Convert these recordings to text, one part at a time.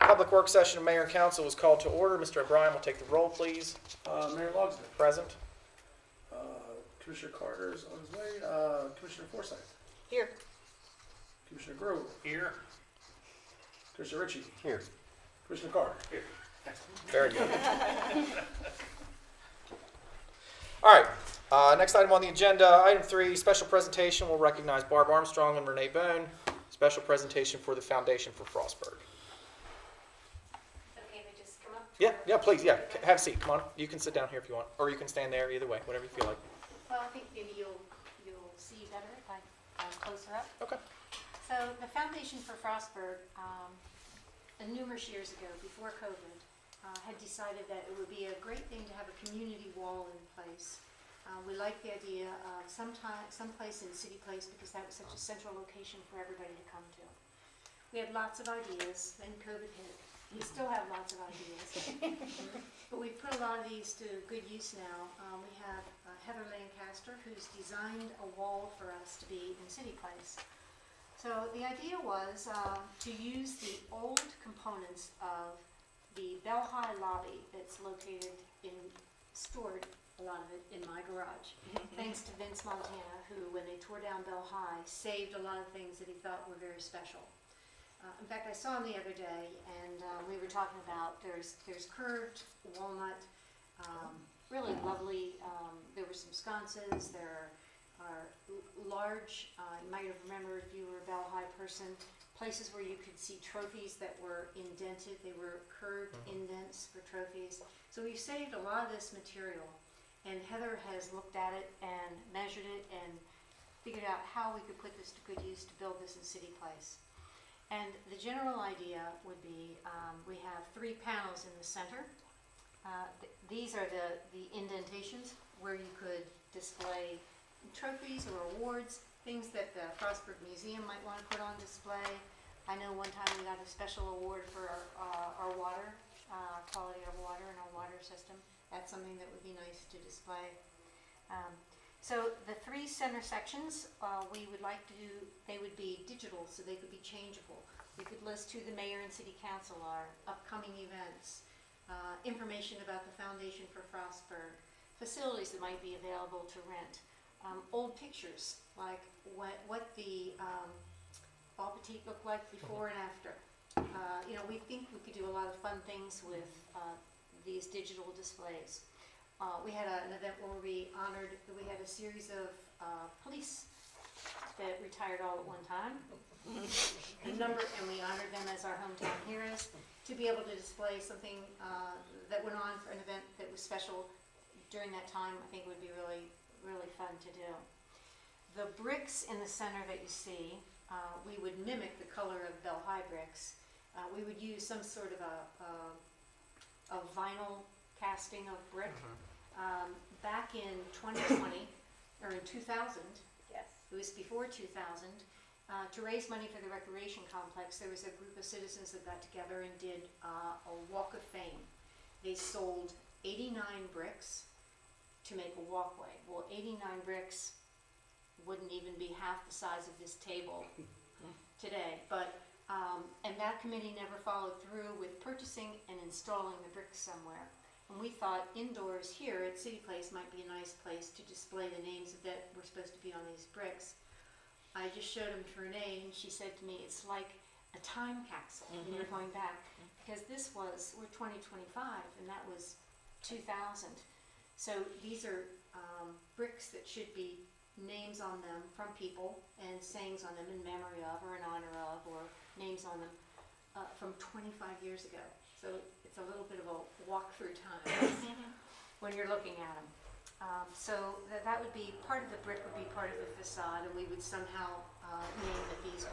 Public work session of mayor and council was called to order. Mr. O'Brien will take the roll, please. Mayor Logsdon. Present. Commissioner Carter is on his way. Commissioner Forsyth. Here. Commissioner Grove. Here. Commissioner Ritchie. Here. Commissioner Carter. Here. Very good. All right, next item on the agenda, item 3, special presentation. We'll recognize Barb Armstrong and Renee Bone. Special presentation for the Foundation for Frostburg. Okay, they just come up? Yeah, please, yeah, have a seat. Come on, you can sit down here if you want, or you can stand there, either way, whatever you feel like. Well, I think maybe you'll see better if I'm closer up. Okay. So the Foundation for Frostburg, numerous years ago, before COVID, had decided that it would be a great thing to have a community wall in place. We liked the idea of someplace in City Place because that was such a central location for everybody to come to. We had lots of ideas, then COVID hit. We still have lots of ideas. But we've put a lot of these to good use now. We have Heather Lancaster, who's designed a wall for us to be in City Place. So the idea was to use the old components of the Bell High lobby that's located stored a lot of it in my garage. Thanks to Vince Montana, who, when they tore down Bell High, saved a lot of things that he thought were very special. In fact, I saw him the other day, and we were talking about there's curved walnut, really lovely. There were some sconces. There are large. You might have remembered if you were a Bell High person, places where you could see trophies that were indented. They were curved indents for trophies. So we've saved a lot of this material, and Heather has looked at it and measured it and figured out how we could put this to good use to build this in City Place. And the general idea would be, we have 3 panels in the center. These are the indentations where you could display trophies or awards, things that the Frostburg Museum might want to put on display. I know one time we got a special award for our water, quality of water in our water system. That's something that would be nice to display. So the 3 center sections, we would like to do, they would be digital, so they could be changeable. We could list to the mayor and city council our upcoming events, information about the Foundation for Frostburg, facilities that might be available to rent, old pictures, like what the All Petite looked like before and after. We think we could do a lot of fun things with these digital displays. We had an event where we had a series of police that retired all at one time. And we honored them as our hometown heroes to be able to display something that went on for an event that was special during that time. I think would be really, really fun to do. The bricks in the center that you see, we would mimic the color of Bell High bricks. We would use some sort of a vinyl casting of brick. Back in 2020, or in 2000, Yes. it was before 2000, to raise money for the recreation complex, there was a group of citizens that got together and did a walk of fame. They sold 89 bricks to make a walkway. Well, 89 bricks wouldn't even be half the size of this table today, but and that committee never followed through with purchasing and installing the bricks somewhere. And we thought indoors here at City Place might be a nice place to display the names that were supposed to be on these bricks. I just showed them to Renee, and she said to me, it's like a time capsule, going back. Because we're 2025, and that was 2000. So these are bricks that should be names on them from people and sayings on them in memory of or in honor of, or names on them from 25 years ago. So it's a little bit of a walk through time when you're looking at them. So that would be part of the brick, would be part of the facade, and we would somehow name that these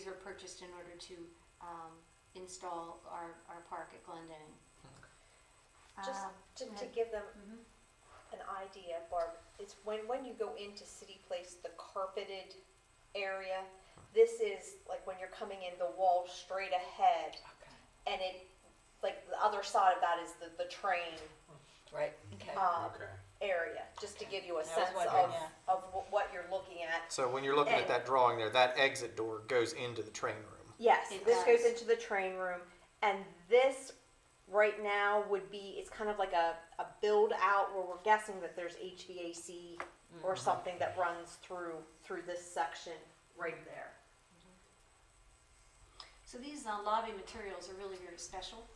were purchased in order to install our park at Glendenning. Just to give them an idea, Barb, it's when you go into City Place, the carpeted area, this is like when you're coming in the wall straight ahead, and it, like the other side of that is the train Right, okay. area, just to give you a I was sense wondering, of what you're looking at. So when you're looking at that drawing there, that exit door goes into the train room. Yes, It this goes does. into the train room, and this right now would be, it's kind of like a build out where we're guessing that there's HVAC or something that runs through this section right there. So these lobby materials are really very special,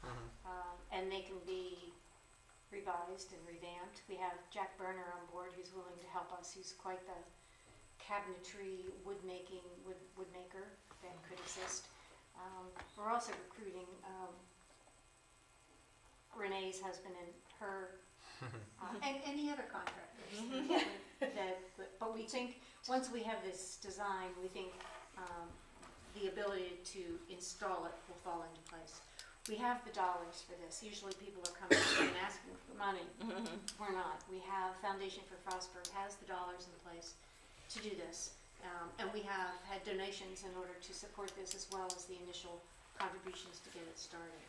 and they can be revised and revamped. We have Jack Berner on board who's willing to help us. He's quite the cabinetry woodmaker that could assist. We're also recruiting Renee's husband and her, and any other contractors. But we think, once we have this design, we think the ability to install it will fall into place. We have the dollars for this. Usually people are coming and asking for money. We're not. We have Foundation for Frostburg has the dollars in place to do this. And we have had donations in order to support this, as well as the initial contributions to get it started.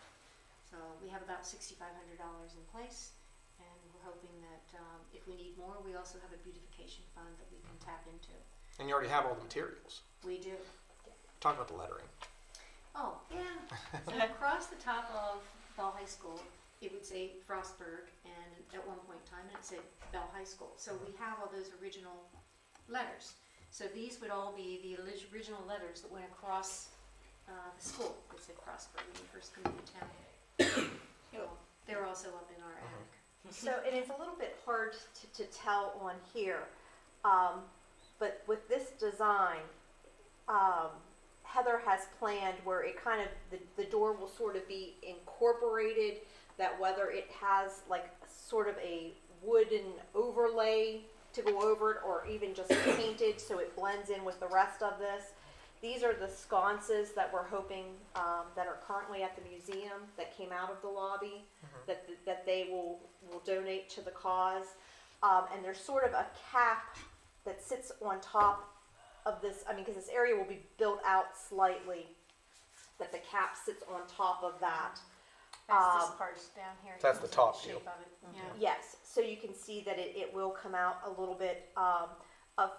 So we have about $6,500 in place, and we're hoping that if we need more, we also have a beautification fund that we can tap into. And you already have all the materials. We do. Talk about the lettering. Oh, yeah. So across the top of Bell High School, it would say Frostburg, and at one point in time, it said Bell High School. So we have all those original letters. So these would all be the original letters that went across the school that said Frostburg when you first come into town. So they're also up in our attic. So it is a little bit hard to tell on here, but with this design, Heather has planned where it kind of, the door will sort of be incorporated, that whether it has like sort of a wooden overlay to go over it or even just painted so it blends in with the rest of this. These are the sconces that we're hoping that are currently at the museum that came out of the lobby that they will donate to the cause. And there's sort of a cap that sits on top of this, I mean, because this area will be built out slightly, that the cap sits on top of that. That's this part down here. You That's can the see top shape view. of it. Yeah. Yes, so you can see that it will come out a little bit of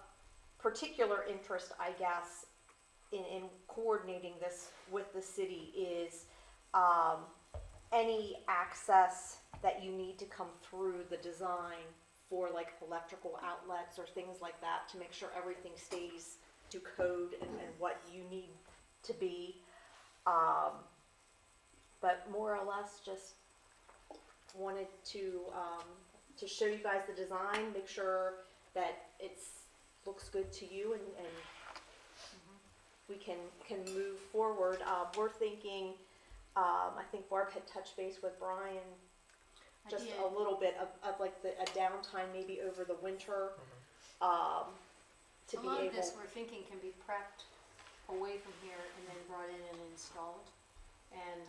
particular interest, I guess, in coordinating this with the city is any access that you need to come through the design for like electrical outlets or things like that to make sure everything stays to code and what you need to be. But more or less just wanted to show you guys the design, make sure that it looks good to you, and we can move forward. We're thinking, I think Barb had touched base with Brian just did. a little bit of like a downtime maybe over the winter to A be lot of able. this we're thinking can be prepped away from here and then brought in and installed. And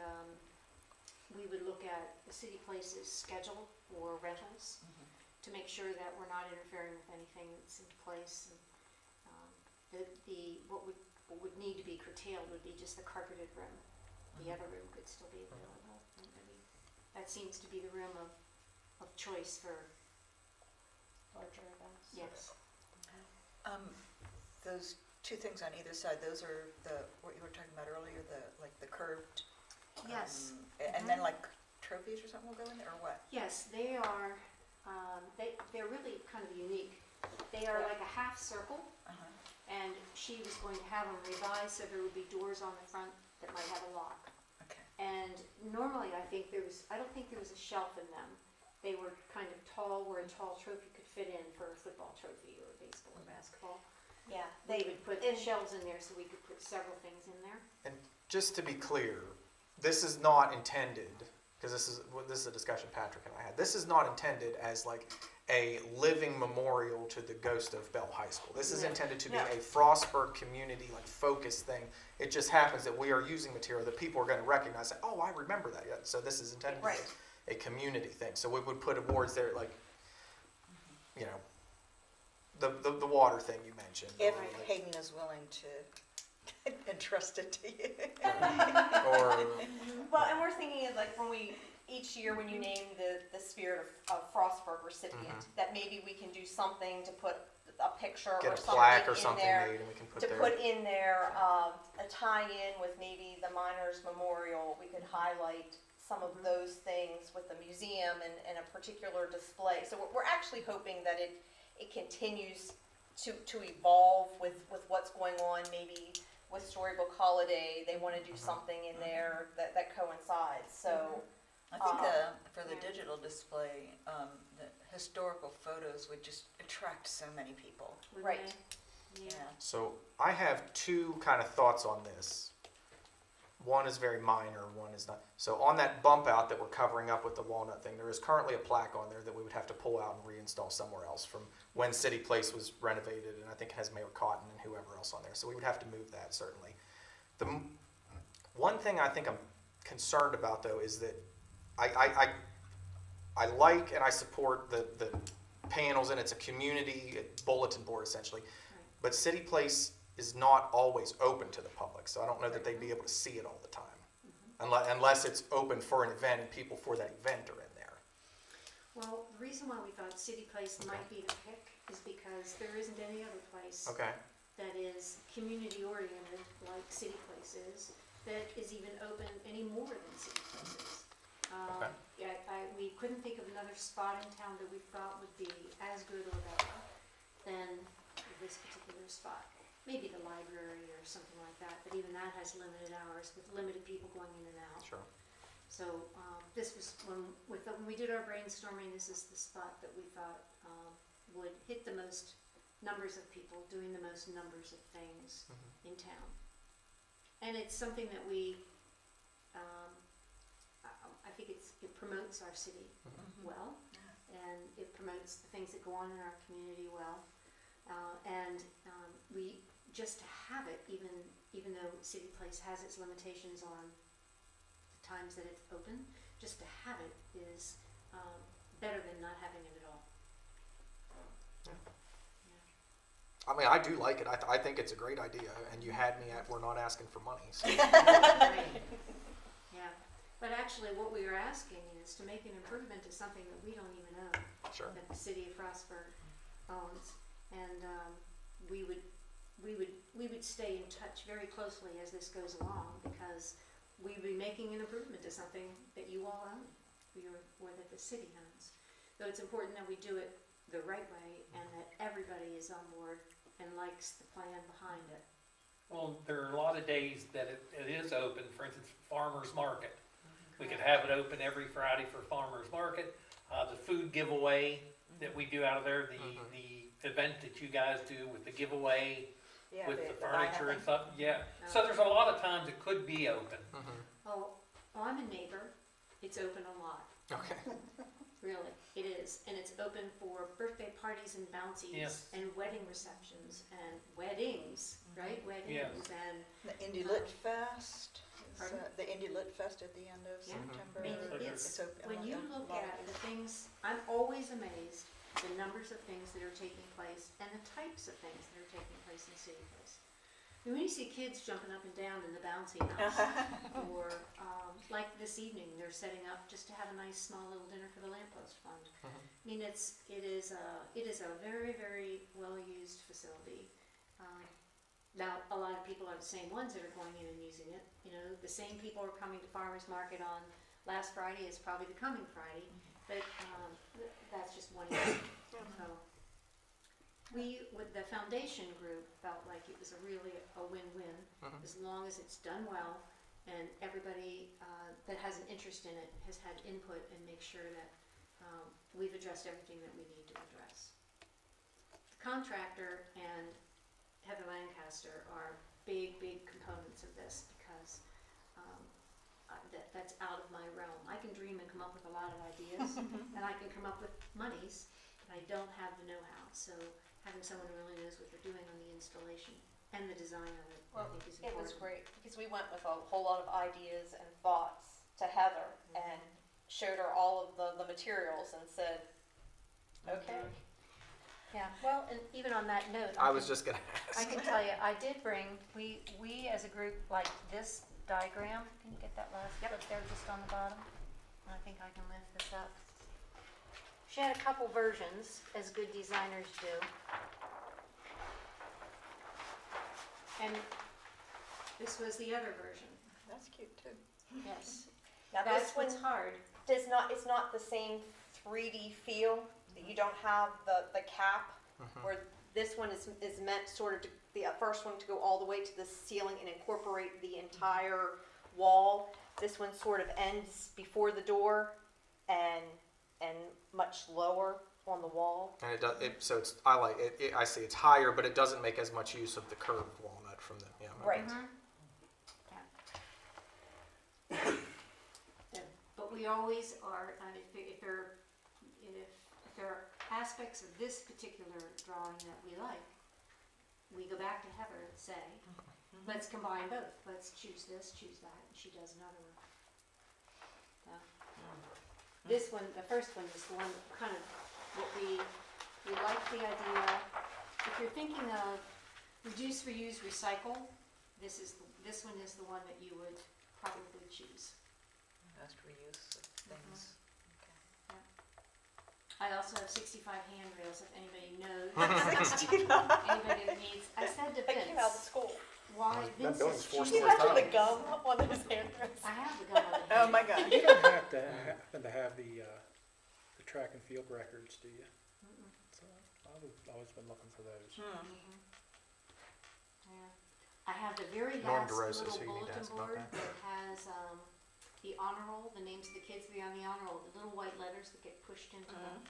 we would look at the city place's schedule for rentals to make sure that we're not interfering with anything that's in place. And what would need to be curtailed would be just the carpeted room. The other room could still be available. That seems to be the room of choice for larger events. Yes. Those two things on either side, those are what you were talking about earlier, the curved. Yes. And then like trophies or something will go in there, or what? Yes, they are, they're really kind of unique. They are like a half circle, and she was going to have them revised so there would be doors on the front that might have a lock. Okay. And normally I don't think there was a shelf in them. They were kind of tall, where a tall trophy could fit in for a football trophy or baseball or basketball. Yeah, They would put shelves in there so we could put several things in there. And just to be clear, this is not intended, because this is a discussion Patrick and I had. This is not intended as like a living memorial to the ghost of Bell High School. This is No. intended to be No. a Frostburg community like focused thing. It just happens that we are using material that people are going to recognize. Like, oh, I remember that. Yeah. So this is intended Right. to be a community thing. So we would put awards there, like, you know, the water thing you mentioned. If or like- Hayden is willing to entrust it to you. or well, and we're thinking of like each year when you name the Spirit of Frostburg recipient, that maybe we can do something to put a picture or Get a something plaque or in something there. made and we can put To there. put in there, a tie-in with maybe the Miners Memorial, we could highlight some of those things with the museum and a particular display. So we're actually hoping that it continues to evolve with what's going on, maybe with Storybook Holiday, they wanna do something in there that coincides, so. I think for the Yeah. digital display, the historical photos would just attract so many people. We Right. may- Yeah. So I have two kind of thoughts on this. One is very minor, one is not. So on that bump out that we're covering up with the walnut thing, there is currently a plaque on there that we would have to pull out and reinstall somewhere else from when City Place was renovated, and I think it has Mayor Cotton and whoever else on there. So we would have to move that, certainly. One thing I think I'm concerned about, though, is that I like and I support the panels, and it's a community bulletin board, essentially. But City Place is not always open to the public, so I don't know that they'd be able to see it all the time. Unless it's open for an event and people for that event are in there. Well, the reason why we thought City Place might be the pick is because there isn't any other place Okay, that is community oriented like City Place is, that is even open any more than City Place is. Okay. Yeah, we couldn't think of another spot in town that we thought would be as good or better than this particular spot. Maybe the library or something like that, but even that has limited hours with limited people going in and out. sure. So this was, when we did our brainstorming, this is the spot that we thought would hit the most numbers of people, doing the most numbers of things in town. And it's something that I think it promotes our city well, and it promotes the things that go on in our community well. We just to have it, even though City Place has its limitations on the times that it's open, just to have it is better than not having it at all. I mean, I do like it. I think it's a great idea, and you had me at we're not asking for money. So. Yeah, but actually what we are asking is to make an improvement to something that we don't even own, Sure. that the city of Frostburg owns. And we would stay in touch very closely as this goes along, because we'd be making an improvement to something that you all own, or that the city owns. So it's important that we do it the right way and that everybody is on board and likes the plan behind it. Well, there are a lot of days that it is open, for instance, farmer's market. We could have it open every Friday for farmer's market. The food giveaway that we do out of there, the event that you guys do with the giveaway, with the furniture and stuff, yeah. So there's a lot of times it could be open. Oh, I'm a neighbor. It's open a lot. Okay. Really, it is, and it's open for birthday parties and bouncies Yes. and wedding receptions and weddings, right? Weddings and The Indy Lit Fest, Pardon? the Indy Lit Fest at the end of Yeah. September. I mean, It's open. when you look at the things, I'm always amazed at the numbers of things that are taking place and the types of things that are taking place in City Place. I mean, when you see kids jumping up and down in the bouncy house, or like this evening, they're setting up just to have a nice small little dinner for the Lamppost Fund. I mean, it is a very, very well-used facility. Now, a lot of people are the same ones that are going in and using it. You know, the same people are coming to farmers market on last Friday as probably the coming Friday, but that's just one example. So with the foundation group, felt like it was really a win-win, as long as it's done well and everybody that has an interest in it has had input and make sure that we've addressed everything that we need to address. The contractor and Heather Lancaster are big components of this, because that's out of my realm. I can dream and come up with a lot of ideas, and I can come up with monies, but I don't have the know-how. So having someone who really knows what they're doing on the installation and the design of it, I think is It important. was great, because we went with a whole lot of ideas and thoughts to Heather and showed her all of the materials and said, okay. Yeah, well, and even on that note, I was just gonna I ask. can tell you, I did bring, we as a group, like this diagram, can you get that last clip there just on the bottom? I think I can lift this up. She had a couple versions, as good designers do. And this was the other version. That's cute too. Yes. Now That's this one what's hard. it's not the same 3D feel. You don't have the cap, where this one is meant sort of to, the first one to go all the way to the ceiling and incorporate the entire wall. This one sort of ends before the door and much lower on the wall. And it does. So it's I like it. I see it's higher, but it doesn't make as much use of the curved walnut from the Right. Yeah. But we always are, and if there are aspects of this particular drawing that we like, we go back to Heather and say, let's combine both. Let's choose this, choose that, and she does another one. So, this one, the first one is the one that kind of what we like the idea. If you're thinking of reduce, reuse, recycle, this one is the one that you would probably choose. Best reuse of things. I also have 65 handrails, if anybody knows. 69. Anybody that needs, I said to I came out of Vince, school. why That Vince building's is 4 Can you stories imagine the high. gum on those handrails? I have the gun on the Oh my God. You don't have to happen to have the track and field records, do you? So I've always been looking for those. Yeah. I have the very Norm last DeRosa, little who you need to bulletin ask about board that. that has the honor roll, the names of the kids that be on the honor roll, the little white letters that get pushed into them.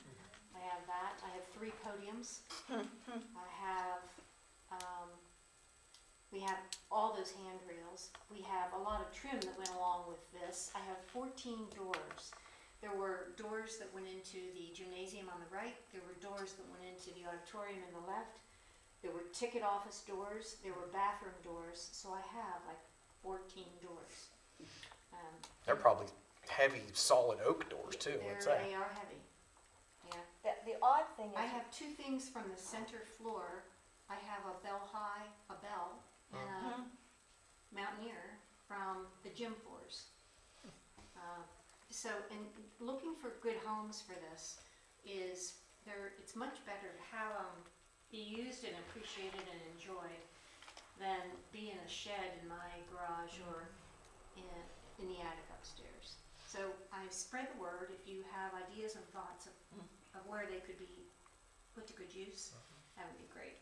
I have that. I have 3 podiums. I have, we have all those handrails. We have a lot of trim that went along with this. I have 14 doors. There were doors that went into the gymnasium on the right. There were doors that went into the auditorium on the left. There were ticket office doors. There were bathroom doors. So I have like 14 doors. They're probably heavy, solid oak doors too. I'd say. They are heavy. Yeah. The odd thing I is, have 2 things from the center floor. I have a bell and a Mountaineer from the gym floors. So, in looking for good homes for this it's much better to have them be used and appreciated and enjoyed than be in a shed in my garage or in the attic upstairs. So I spread the word. If you have ideas and thoughts of where they could be put to good use, that would be great.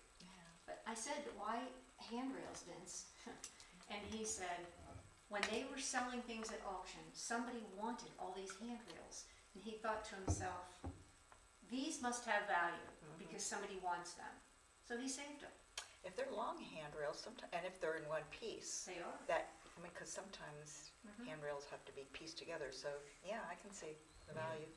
But I said, why handrails, Vince? And he said, when they were selling things at auction, somebody wanted all these handrails. And he thought to himself, these must have value because somebody wants them. So he saved them. If they're long handrails, sometimes, and if they're in one piece, They are. because sometimes handrails have to be pieced together. So yeah, I can see the value.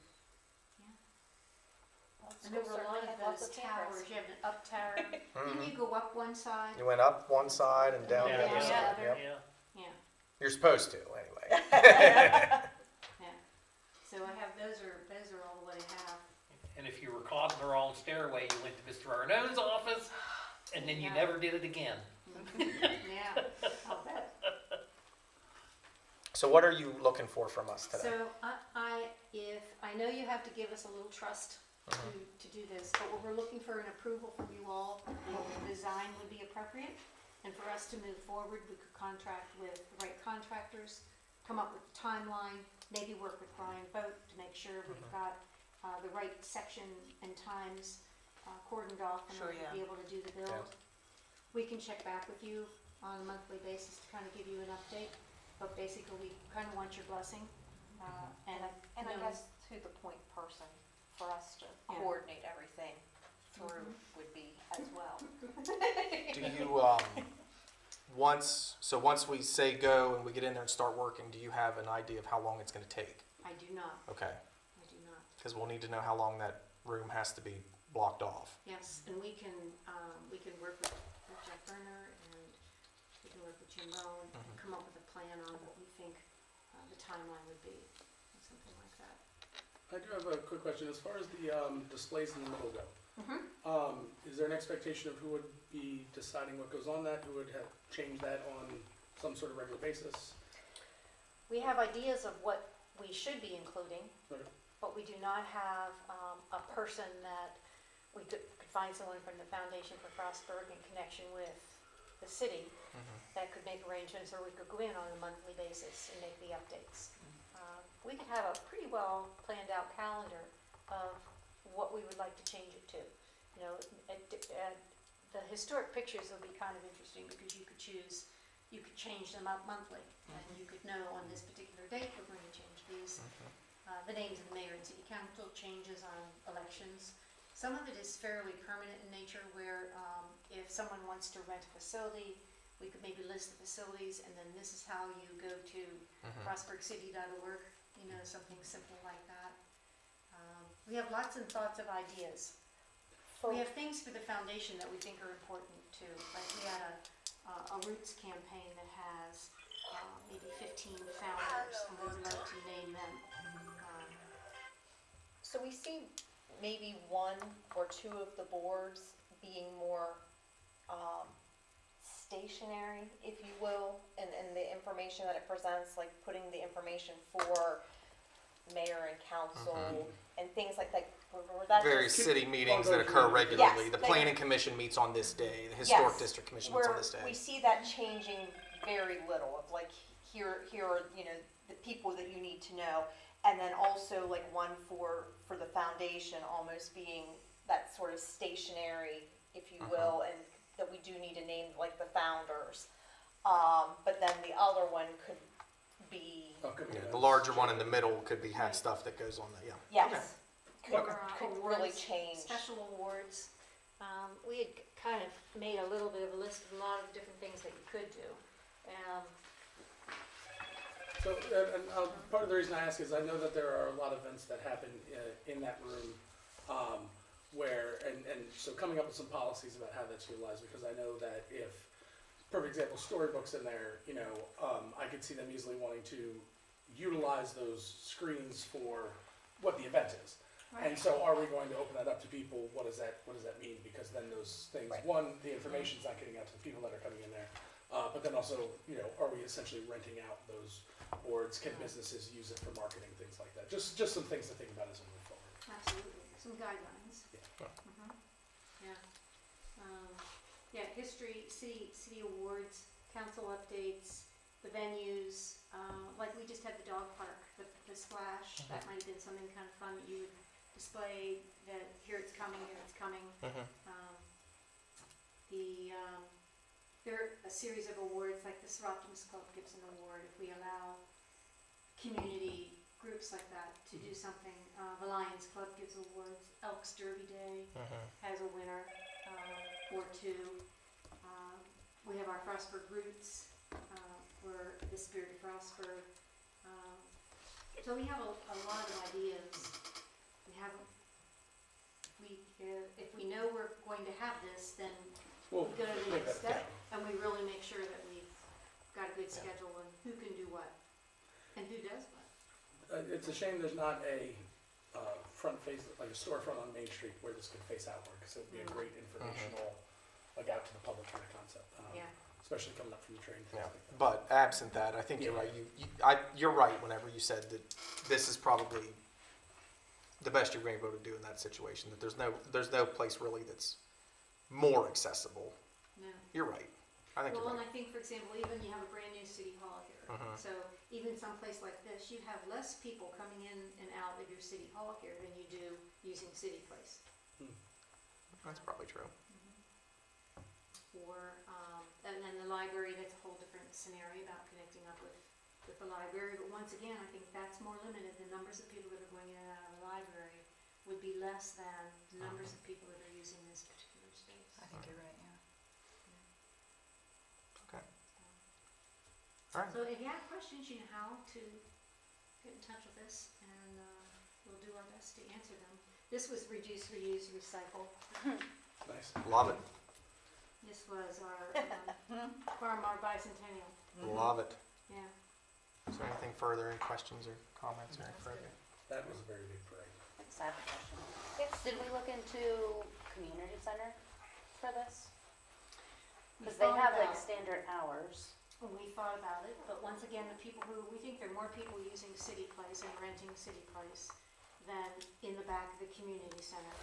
And there were a lot of those towers. You have an up tower. Didn't you go up one side? You went up one side and down the Yeah, other side. yeah. Yep. Yeah. You're supposed to anyway. Yeah. So I have those are all what I have. And if you were caught in the wrong stairway, you went to Mr. Arnaud's office, and then you Yeah. never did it again. Yeah. I'll bet. So what are you looking for from us today? So I know you have to give us a little trust to do this, but we're looking for an approval from you all. The design would be appropriate, and for us to move forward, we could contract with the right contractors, come up with a timeline, maybe work with Brian Boat to make sure we've got the right section and times cordoned off and Sure, we'll yeah. be able to do the build. We can check back with you on a monthly basis to kind of give you an update, but basically we kind of want your blessing. and I know- guess to the point person for us to Yeah. coordinate everything through would be as well. Do you once we say go and we get in there and start working, do you have an idea of how long it's going to take? I do not. Okay, I do not. because we'll need to know how long that room has to be blocked off. Yes, and we can work with Jeff Berner and we can work with Jim Rowan and come up with a plan on what we think the timeline would be, or something like that. I do have a quick question. As far as the displays in the middle go, is there an expectation of who would be deciding what goes on that? Who would have changed that on some sort of regular basis? We have ideas of what we should be including, Okay. but we do not have a person that we could find someone from the Foundation for Frostburg in connection with the city that could make arrangements, or we could go in on a monthly basis and make the updates. We could have a pretty well planned out calendar of what we would like to change it to. You know, the historic pictures will be kind of interesting because you could change them up monthly, and you could know on this particular date, we're going to change these. The names of the mayor and city council changes on elections. Some of it is fairly permanent in nature, where if someone wants to rent a facility, we could maybe list the facilities, and then this is how you go to frostburgcity.org, you know, something simple like that. We have lots and thoughts of ideas. We have things for the foundation that we think are important too. Like we had a Roots campaign that has maybe 15 founders, and we would like to name them. So we see maybe one or two of the boards being more stationary, if you will, and the information that it presents, like putting the information for mayor and council and things like that. Were that Various just- city meetings that occur regularly. Yes, The like- planning commission meets on this day, the historic Yes, district commission meets on where this day. we see that changing very little, of like, here are, you know, the people that you need to know. And then also like one for the foundation almost being that sort of stationary, if you will, and that we do need to name like the founders. But then the other one could be, Yeah, the larger one in the middle could be, have stuff that goes on there, yeah. yes, Or, could really awards, change. special awards. We had kind of made a little bit of a list of a lot of different things that you could do. So, part of the reason I ask is I know that there are a lot of events that happen in that room, so coming up with some policies about how that's utilized, because I know that if, perfect example, storybooks in there, you know, I could see them easily wanting to utilize those screens for what the event is. And so are we going to open that up to people? What does that mean? Because then those things, Right. one, the information's not getting out to the people that are coming in there. But then also, you know, are we essentially renting out those boards? Can businesses use it for marketing, things like that? Just some things to think about as we move forward. Absolutely, some guidelines. Yeah. Yeah. Yeah, history, city awards, council updates, the venues, like we just had the dog park, the splash, that might have been something kind of fun that you would display, that here it's coming. There are a series of awards, like the Seroptimus Club gives an award if we allow community groups like that to do something. The Lions Club gives awards. Elks Derby Day has a winner or two. We have our Frostburg Roots for the Spirit of Frostburg. So we have a lot of ideas. If we know we're going to have this, then Well, we go to the make next that step, and we really make sure that we've got a good schedule and who can do what and who does what. It's a shame there's not a front face, like a storefront on Main Street where this could face outward, because it would be a great informational, like out to the public kind of concept. Yeah. Especially coming up from the train. Yeah, things like that. but absent that, I think you're right. You're right whenever you said that this is probably the best you're going to be able to do in that situation. That there's no place really that's more accessible. No. You're right. I think Well, you're and right. I think, for example, even you have a brand new city hall here. So even someplace like this, you have less people coming in and out of your city hall here than you do using City Place. That's probably true. Or, and then the library, that's a whole different scenario about connecting up with the library. But once again, I think that's more limited. The numbers of people that are going in and out of the library would be less than the numbers of people that are using this particular space. I think you're right, yeah. Okay. All right. So if you have questions, you know how to get in touch with us, and we'll do our best to answer them. This was reduce, reuse, recycle. Nice. Love it. This was our bicentennial. Love it. Yeah. Is there anything further? Any questions or comments or anything further? That was a very big parade. I have a question. Yes. Did we look into community center for this? We Because they thought have like about- standard hours. We thought about it, but once again, we think there are more people using City Place and renting City Place than in the back of the community center.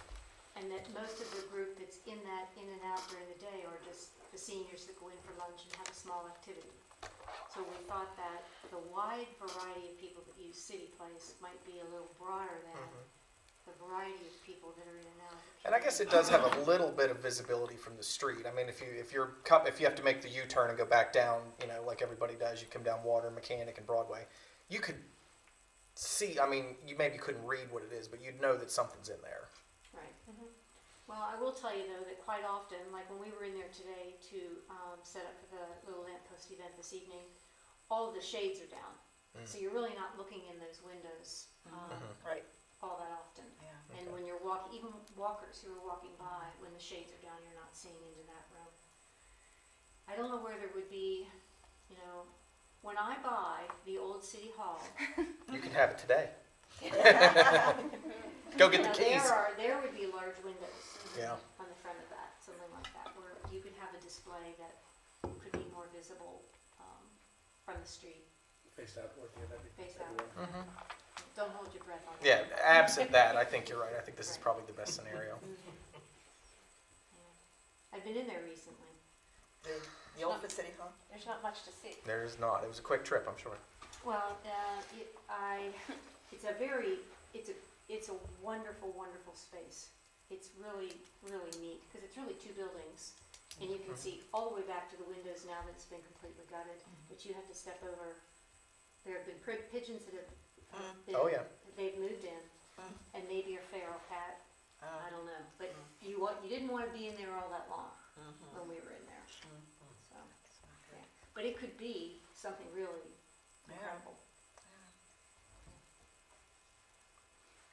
and that most of the group that's in that in and out during the day are just the seniors that go in for lunch and have a small activity. So we thought that the wide variety of people that use City Place might be a little broader than the variety of people that are in and out. And I guess it does have a little bit of visibility from the street. I mean, if you have to make the U-turn and go back down, like everybody does, you come down Water, Mechanic, and Broadway, you could see. I mean, you maybe couldn't read what it is, but you'd know that something's in there. Right. Well, I will tell you though that quite often, like when we were in there today to set up for the little lamppost event this evening, all of the shades are down. So you're really not looking in those windows Right, all that often. yeah. And when you're even walkers who are walking by, when the shades are down, you're not seeing into that room. I don't know where there would be, when I buy the old City Hall. You can have it today. Go get the keys. There would be large windows. Yeah. On the front of that, something like that, where you could have a display that could be more visible from the street, Face outward, yeah, that'd be. face that'd out. be wonderful. Don't hold your breath on that. Yeah, absent that, I think you're right. I think this is probably the best scenario. I've been in there recently. The old City Hall? There's not much to see. There is not. It was a quick trip, I'm sure. Well, it's a wonderful, wonderful space. It's really, really neat, because it's really two buildings, and you can see all the way back to the windows now that it's been completely gutted, but you have to step over. There have been pigeons that have been, Oh, yeah. they've moved in, and maybe a feral cat, I don't know, but you didn't want to be in there all that long when we were in there, so, yeah. But it could be something really incredible.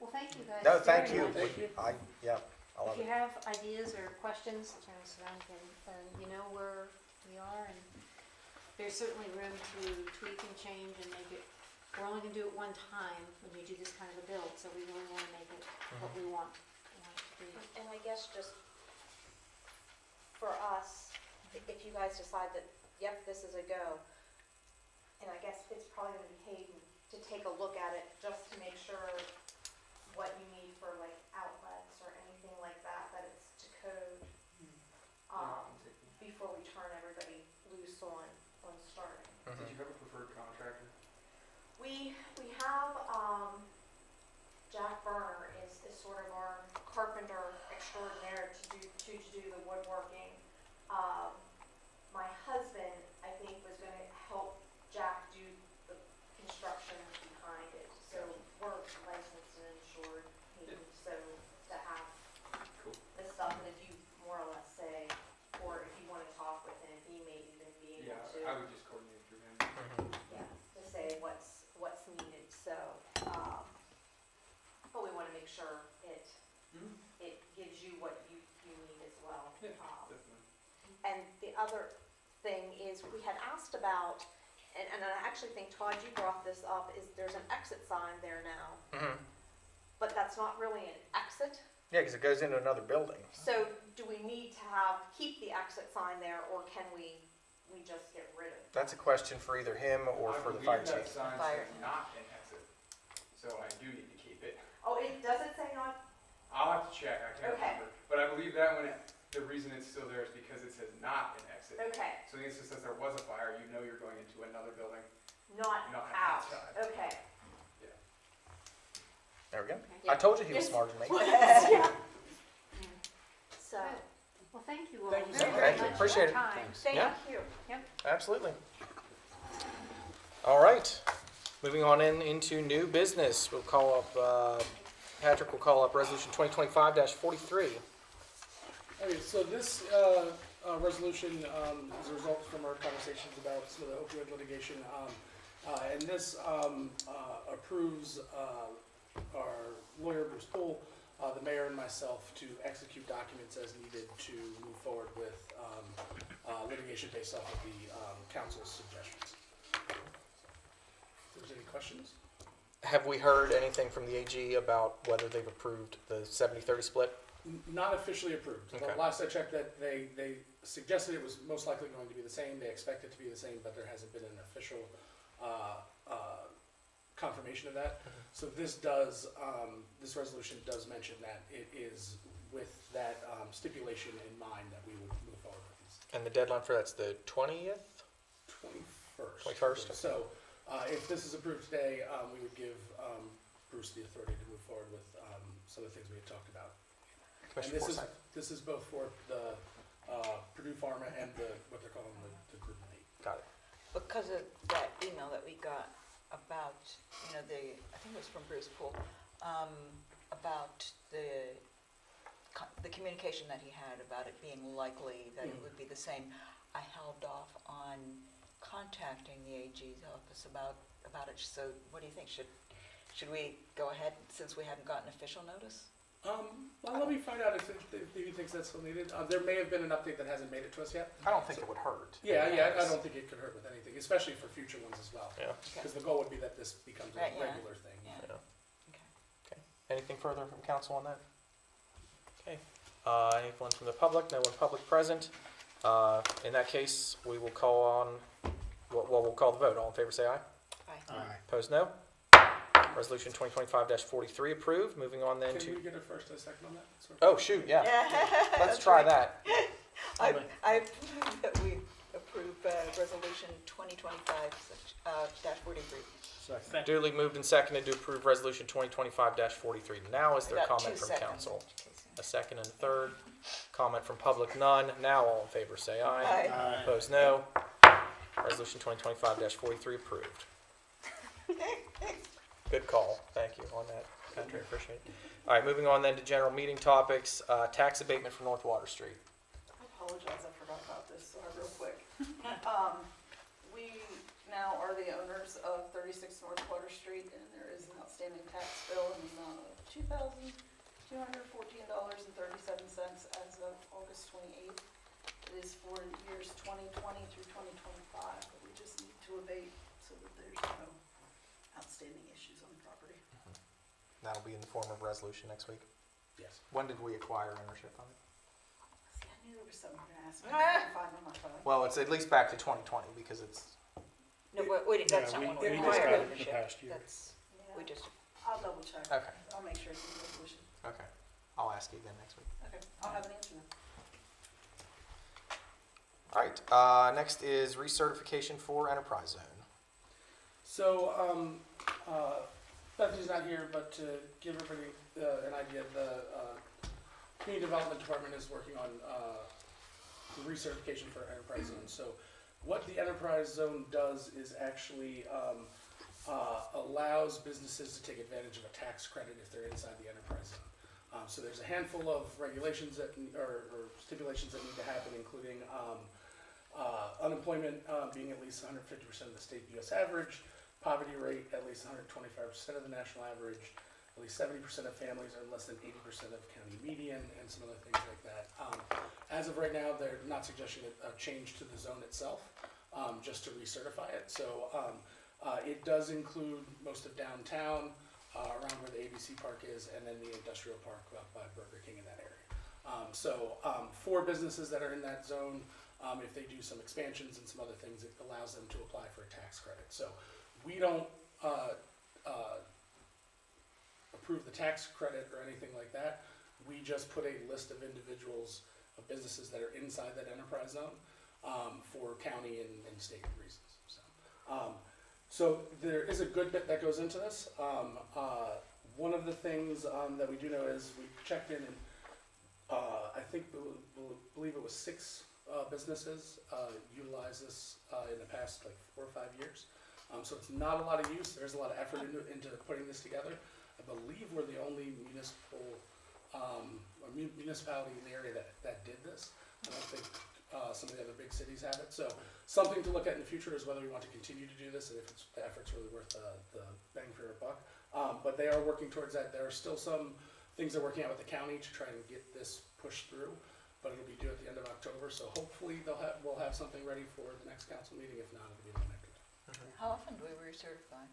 Well, thank you guys. No, thank very you. much. Thank you. I love If you it. have ideas or questions, Attorney Surround, you know where we are, and there's certainly room to tweak and change and make it. We're only going to do it one time when you do this kind of a build, so we really want to make it what we want it to be. And I guess just for us, if you guys decide that, yep, this is a go, and I guess it's probably gonna be Hayden to take a look at it, just to make sure what you need for like outlets or anything like that, that it's to code, before we turn everybody loose on starting. Did you have a preferred contractor? We have, Jack Berner is sort of our carpenter extraordinaire to do the woodworking. My husband, I think, was gonna help Jack do the construction behind it. So we're licensed and insured, so to have Cool. the stuff, and if you more or less say, or if you wanna talk with him, he may even be able Yeah, to. I would just coordinate through him. Yeah, to say what's needed, so, but we wanna make sure it gives you what you need as well. Yeah, definitely. And the other thing is, we had asked about, and I actually think, Todd, you brought this up, is there's an exit sign there now, but that's not really an exit. Yeah, because it goes into another building. So do we need to keep the exit sign there, or can we just get rid of it? That's a question for either him or for the fire I believe that chief. sign Fire. says not an exit, so I do need to keep it. Oh, does it say not? I'll have to check, I can't Okay. remember. But I believe that the reason it's still there is because it says not an exit. Okay, So the instance that there was a fire, you know you're going into another building, not not out, outside. okay. There we go. Okay. I told you he was smarter than me. Yeah. So, Good. Well, thank you all Thank you so very, much. very Thank you. much Appreciate for it. your time. thank Yeah. you. Absolutely. All right. Moving on into new business. We'll call up, Patrick will call up Resolution 2025-43. Okay, so this resolution is a result from our conversations about some of the opioid litigation. And this approves our lawyer, Bruce Poole, the mayor, and myself to execute documents as needed to move forward with litigation based off of the council's suggestions. If there's any questions? Have we heard anything from the AG about whether they've approved the 70-30 split? Not officially approved. Okay. The last I checked, that they suggested it was most likely going to be the same. They expect it to be the same, but there hasn't been an official confirmation of that. So this resolution does mention that it is with that stipulation in mind that we would move forward with these. And the deadline for that's the 20th? 21st. 21st, okay. So, if this is approved today, we would give Bruce the authority to move forward with some of the things we had talked about. And Commissioner Forsythe. this is both for the Purdue Pharma and what they're calling the Group 8. Got it. Because of that email that we got about, I think it was from Bruce Poole, about the communication that he had about it being likely that it would be the same, I held off on contacting the AG's office about it. So what do you think? Should we go ahead since we haven't gotten official notice? Well, let me find out if he thinks that's still needed. There may have been an update that hasn't made it to us yet. I don't think it would hurt. Yeah, I don't think it could hurt with anything, especially for future ones as well. Yeah. Because the goal would be that this becomes a Right, yeah. regular thing. Yeah. Yeah. Okay. Anything further from council on that? Okay. Anyone from the public? No one public present. In that case, we will call on, we'll call the vote. All in favor, say aye. Bye. Aye. Opposed, no. Resolution 2025-43 approved. Moving on then Can to, we get a first and a second on that? oh, shoot, yeah. Let's try that. I move that we approve resolution 2025-43. Second. Duly moved and seconded to approve resolution 2025-43. Now is there I got comment 2 from seconds. council? A second and a third. Comment from public, none. Now all in favor, say aye. Aye. Aye. Opposed, no. Resolution 2025-43 approved. Good call. Thank you on that, Patrick. Appreciate it. All right, moving on then to general meeting topics. Tax abatement for North Water Street. I apologize, I forgot about this real quick. We now are the owners of 36 North Water Street, and there is an outstanding tax bill in the amount of $2,214.37 as of August 28th. It is for years 2020 through 2025, but we just need to abate so that there's no outstanding issues on the property. That'll be in the form of resolution next week. Yes. When did we acquire ownership of it? See, I knew there was something you're going to ask me. I couldn't find it on my phone. Well, it's at least back to 2020 because it's, No, wait, that's Yeah, not one we we just got acquired it in the ownership. past year. That's, Yeah, we just, I'll double check. okay, I'll make sure it's in the resolution. okay. I'll ask you again next week. Okay, I'll have an answer then. All right, next is recertification for Enterprise Zone. So, Bethany's not here, but to give everybody an idea, the Community Development Department is working on the recertification for Enterprise Zone. So what the Enterprise Zone does is actually allows businesses to take advantage of a tax credit if they're inside the Enterprise Zone. So there's a handful of regulations that, or stipulations that need to happen, including unemployment being at least 150% of the state US average, poverty rate at least 125% of the national average, at least 70% of families are less than 80% of county median, and some other things like that. As of right now, they're not suggesting a change to the zone itself, just to recertify it. So it does include most of downtown, around where the ABC Park is, and then the industrial park up by Burger King in that area. For businesses that are in that zone, if they do some expansions and some other things, it allows them to apply for a tax credit. So we don't approve the tax credit or anything like that. We just put a list of individuals, of businesses that are inside that enterprise zone for county and state reasons. So there is a good bit that goes into this. One of the things that we do know is we checked in and I believe it was 6 businesses utilize this in the past like 4 or 5 years. So it's not a lot of use. There's a lot of effort into putting this together. I believe we're the only municipality in the area that did this. I don't think some of the other big cities have it. So something to look at in the future is whether we want to continue to do this and if the effort's really worth the bang for your buck. But they are working towards that. There are still some things they're working out with the county to try and get this pushed through, but it'll be due at the end of October. So hopefully we'll have something ready for the next council meeting. If not, it'll be the next. how often do we recertify?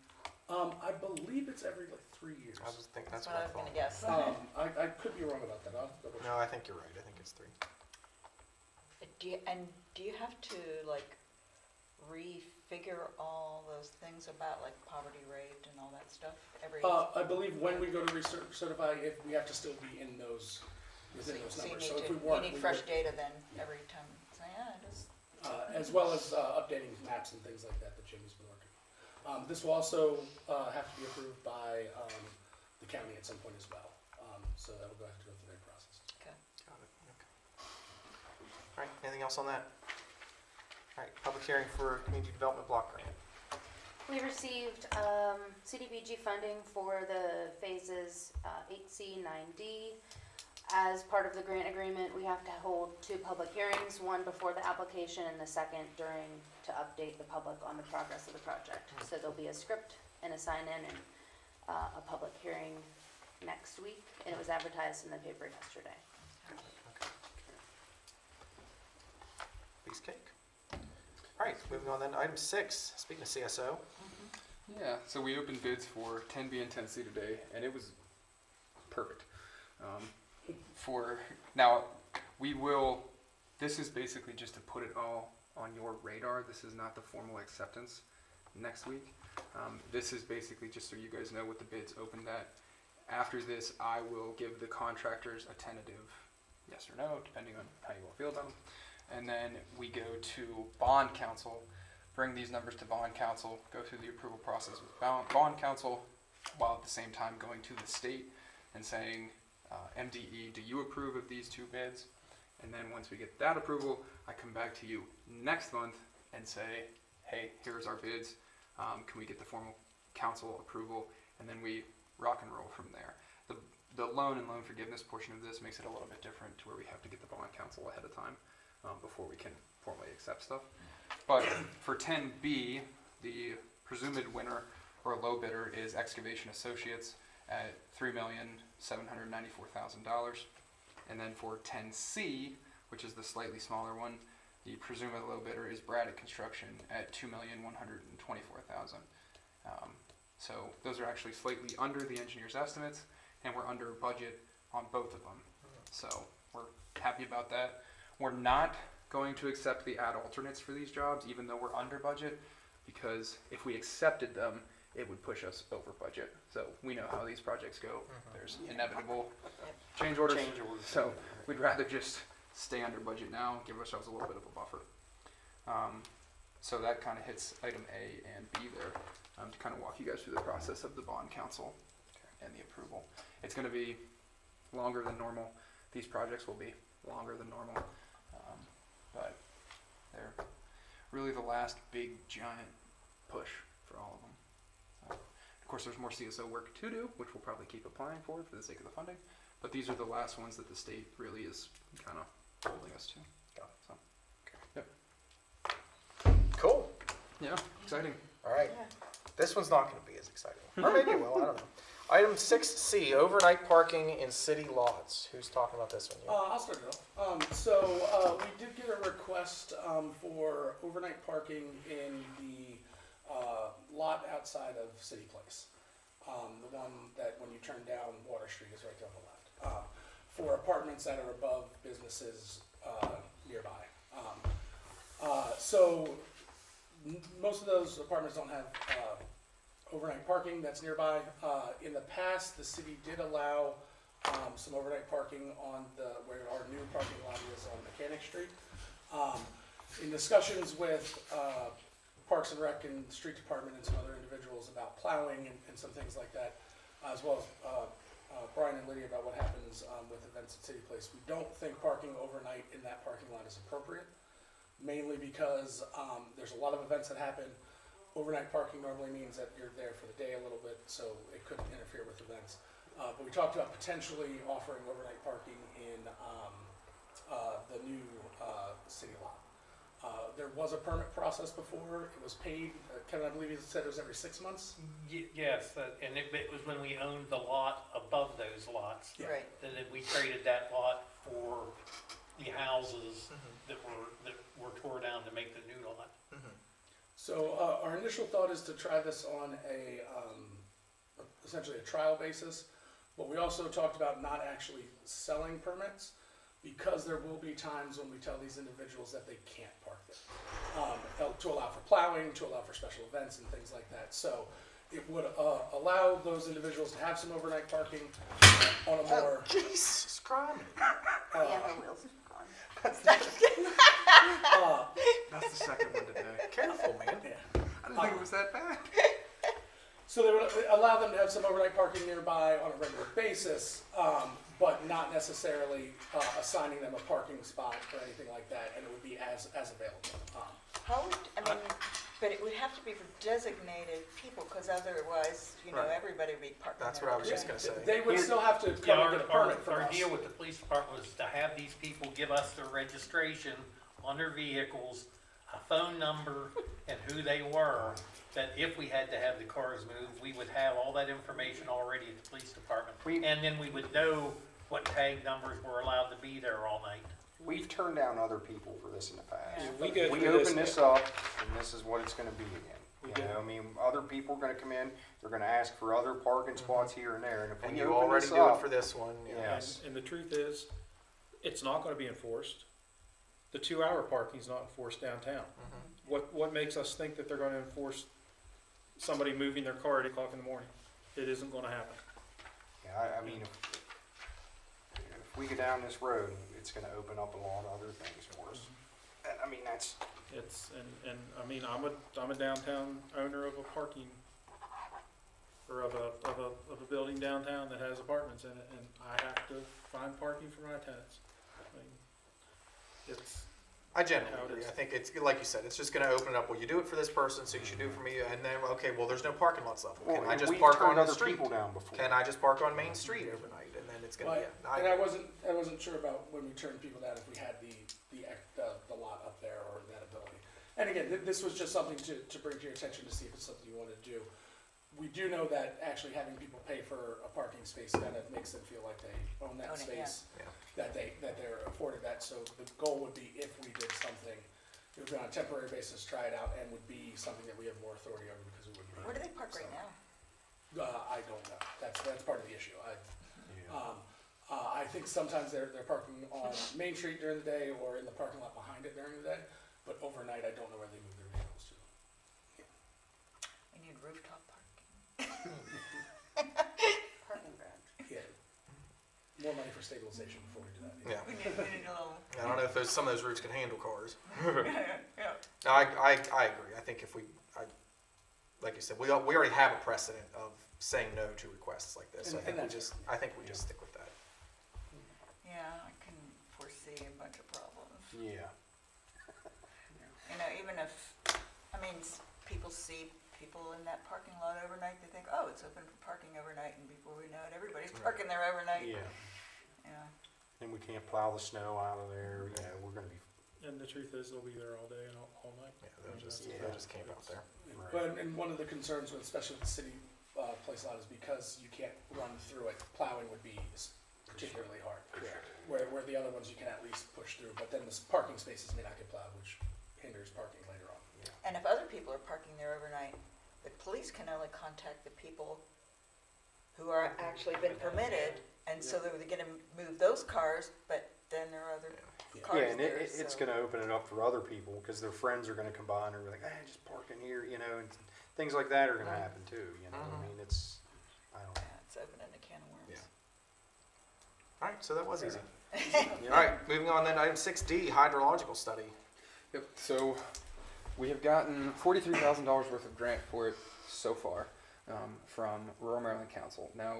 I believe it's every like 3 years. I was thinking that's That's what I what was I gonna thought. guess. I could be wrong about that. I'll double check. No, I think you're right. I think it's 3. Do you have to like refigure all those things about like poverty rate and all that stuff every? I believe when we go to recertify, if we have to still be in those within those So you numbers. need So if to, we you weren't, need we fresh would, data then every time, so yeah, just, as well as updating maps and things like that that Jamie's been working on. This will also have to be approved by the county at some point as well. So that will go have to go through their process. okay. Got it, okay. All right, anything else on that? All right, public hearing for community development block grant. We received CDBG funding for the phases 8C, 9D. As part of the grant agreement, we have to hold 2 public hearings, one before the application and the second during to update the public on the progress of the project. So there'll be a script and a sign-in and a public hearing next week, and it was advertised in the paper yesterday. Okay. Piece of cake. All right, moving on then to item 6, speaking of CSO. Yeah, so we opened bids for 10B and 10C today, and it was perfect. This is basically just to put it all on your radar. This is not the formal acceptance next week. This is basically just so you guys know what the bids opened at. After this, I will give the contractors a tentative yes or no, depending on how you all feel about them. And then we go to bond council, bring these numbers to bond council, go through the approval process with bond council, while at the same time going to the state and saying, MDE, do you approve of these 2 bids? And then once we get that approval, I come back to you next month and say, hey, here's our bids. Can we get the formal council approval? And then we rock and roll from there. The loan and loan forgiveness portion of this makes it a little bit different to where we have to get the bond council ahead of time before we can formally accept stuff. But for 10B, the presumed winner or low bidder is Excavation Associates at $3,794,000. And then for 10C, which is the slightly smaller one, the presumed low bidder is Braddock Construction at $2,124,000. So those are actually slightly under the engineer's estimates, and we're under budget on both of them. So we're happy about that. We're not going to accept the ad alternates for these jobs, even though we're under budget, because if we accepted them, it would push us over budget. So we know how these projects go. There's inevitable change orders. So we'd rather just stay under budget now, give ourselves a little bit of a buffer. So that kind of hits item A and B there, to kind of walk you guys through the process of the bond council and the approval. It's going to be longer than normal. These projects will be longer than normal, but they're really the last big giant push for all of them. Of course, there's more CSO work to do, which we'll probably keep applying for the sake of the funding, but these are the last ones that the state really is kind of holding us to. Got it. So, Cool. yeah, exciting. All right. This one's not going to be as exciting. Or maybe it will, I don't know. Item 6C, overnight parking in city lots. Who's talking about this one? You? I'll start it off. So we did get a request for overnight parking in the lot outside of City Place. The one that when you turn down Water Street is right there on the left. For apartments that are above businesses nearby. Most of those apartments don't have overnight parking that's nearby. In the past, the city did allow some overnight parking on where our new parking lot is on Mechanic Street. In discussions with Parks and Rec and Street Department and some other individuals about plowing and some things like that, as well as Brian and Lydia about what happens with events at City Place. We don't think parking overnight in that parking lot is appropriate, mainly because there's a lot of events that happen. Overnight parking normally means that you're there for the day a little bit, so it could interfere with events. But we talked about potentially offering overnight parking in the new city lot. There was a permit process before. It was paid. Kevin, I believe you said it was every 6 months? Yes, and it was when we owned the lot above those lots. Yeah. Right. Then we traded that lot for the houses that were tore down to make the new lot. So our initial thought is to try this on essentially a trial basis, but we also talked about not actually selling permits because there will be times when we tell these individuals that they can't park there, to allow for plowing, to allow for special events and things like that. So it would allow those individuals to have some overnight parking on a more, Jesus Christ. Yeah, the wheels are gone. uh, That's the second one today. Careful, man. I didn't think it was that bad. so they would allow them to have some overnight parking nearby on a regular basis, but not necessarily assigning them a parking spot or anything like that, and it would be as available. How would, I mean, but it would have to be for designated people, because otherwise, you know, Right. everybody would be parking there. That's what I was just gonna say. They would still have to Yeah, come and get a permit from our us. deal with the police department was to have these people give us their registration on their vehicles, a phone number, and who they were, that if we had to have the cars moved, we would have all that information already at the police department. And then we would know what tag numbers were allowed to be there all night. We've turned down other people for this in the past. Yeah. We go We through open this up, and this is what it's gonna be again. We You do. know, I mean, other people are gonna come in, they're gonna ask for other parking spots here and there, and if And we you open already this do it up, for this one. Yeah. Yes. And the truth is, it's not gonna be enforced. The 2-hour parking's not enforced downtown. What makes us think that they're gonna enforce somebody moving their car at 8 o'clock in the morning? It isn't gonna happen. yeah, I mean, if we go down this road, it's gonna open up a lot of other things for us. And, I mean, that's, It's, and I mean, I'm a downtown owner of a parking, or of a building downtown that has apartments in it, and I have to find parking for my tenants. I mean, it's, I generally How it agree. is. I think it's, like you said, it's just gonna open it up. Well, you do it for this person, so you should do it for me. And then, okay, well, there's no parking lots left. Well, well, can I and just we've park on turned the other street? people down before. Can I just park on Main Street overnight? And then it's gonna be, And I wasn't sure about when we turned people down, if we had the lot up there or that ability. And again, this was just something to bring to your attention to see if it's something you wanted to do. We do know that actually having people pay for a parking space kind of makes them feel like they own that Own it, yeah. space, Yeah. that they're afforded that. So the goal would be, if we did something, it would be on a temporary basis, try it out, and would be something that we have more authority over because we wouldn't be. Where do they park right So, now? I don't know. That's part of the issue. I think sometimes they're parking on Main Street during the day or in the parking lot behind it during the day, but overnight, I don't know where they move their vehicles to. We need rooftop parking. Parking garage. Yeah. More money for stabilization before we do that. yeah. We need a little, I don't know if some of those routes can handle cars. yeah. No, I agree. I think if like you said, we already have a precedent of saying no to requests like this. So And that's I think we just stick with that. Yeah, I can foresee a bunch of problems. Yeah. You know, even if, I mean, people see people in that parking lot overnight, they think, oh, it's open for parking overnight, and before we know it, everybody's parking there overnight. Yeah, Yeah. and we can't plow the snow out of there, you know, we're gonna be, and the truth is, they'll be there all day and all night. Yeah, they'll just Yeah. camp out there. Right. But, and one of the concerns with, especially with the city place lot, is because you can't run through it, plowing would be particularly hard. Where the other ones you can at least push through, but then the parking spaces may not get plowed, which hinders parking later on. And if other people are parking there overnight, the police can only contact the people who are actually been permitted, and so they're gonna move those cars, but then there are other yeah, cars and there, it's so- gonna open it up for other people, cause their friends are gonna come by and they're like, hey, just park in here, you know, and things like that are gonna happen too, you know, I mean, it's, I don't know. Yeah, it's opening a can of worms. Yeah. All right, so that was easy. Yeah. All right, moving on then. Item 6D, hydrological study. Yep, so we have gotten $43,000 worth of grant for it so far from Rural Maryland Council. Now,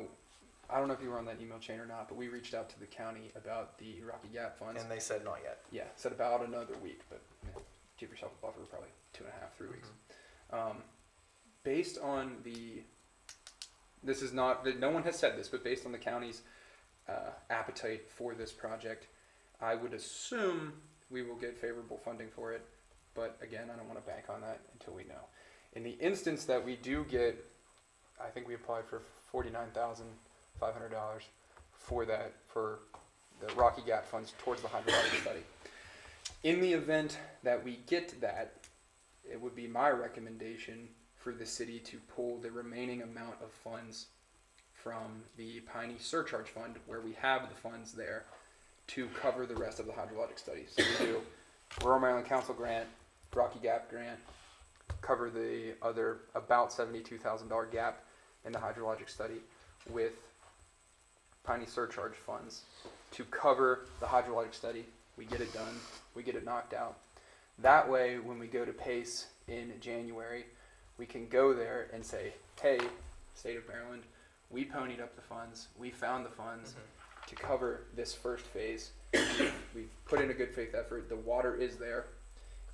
I don't know if you were on that email chain or not, but we reached out to the county about the Rocky Gap funds. And they said not yet. Yeah, said about another week, but give yourself a buffer, probably 2.5, 3 weeks. Based on this is not, no one has said this, but based on the county's appetite for this project, I would assume we will get favorable funding for it. But again, I don't want to bank on that until we know. In the instance that we do get, I think we applied for $49,500 for that, for the Rocky Gap funds towards the hydrologic study. In the event that we get that, it would be my recommendation for the city to pull the remaining amount of funds from the Piney Surcharge Fund, where we have the funds there, to cover the rest of the hydrologic study. So we do Rural Maryland Council grant, Rocky Gap grant, cover the other about $72,000 gap in the hydrologic study with Piney surcharge funds to cover the hydrologic study. We get it done, we get it knocked out. That way, when we go to PACE in January, we can go there and say, hey, State of Maryland, we ponied up the funds, we found the funds to cover this first phase. We've put in a good faith effort, the water is there,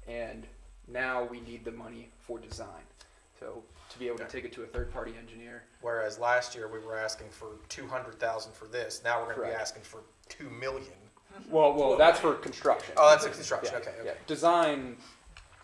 and now we need the money for design. So to be able to take it to a third-party engineer. Whereas last year we were asking for 200,000 for this, now we're gonna be Correct. asking for 2 million. Well, that's for construction. Oh, that's a construction, Yeah, okay, yeah. okay. Design,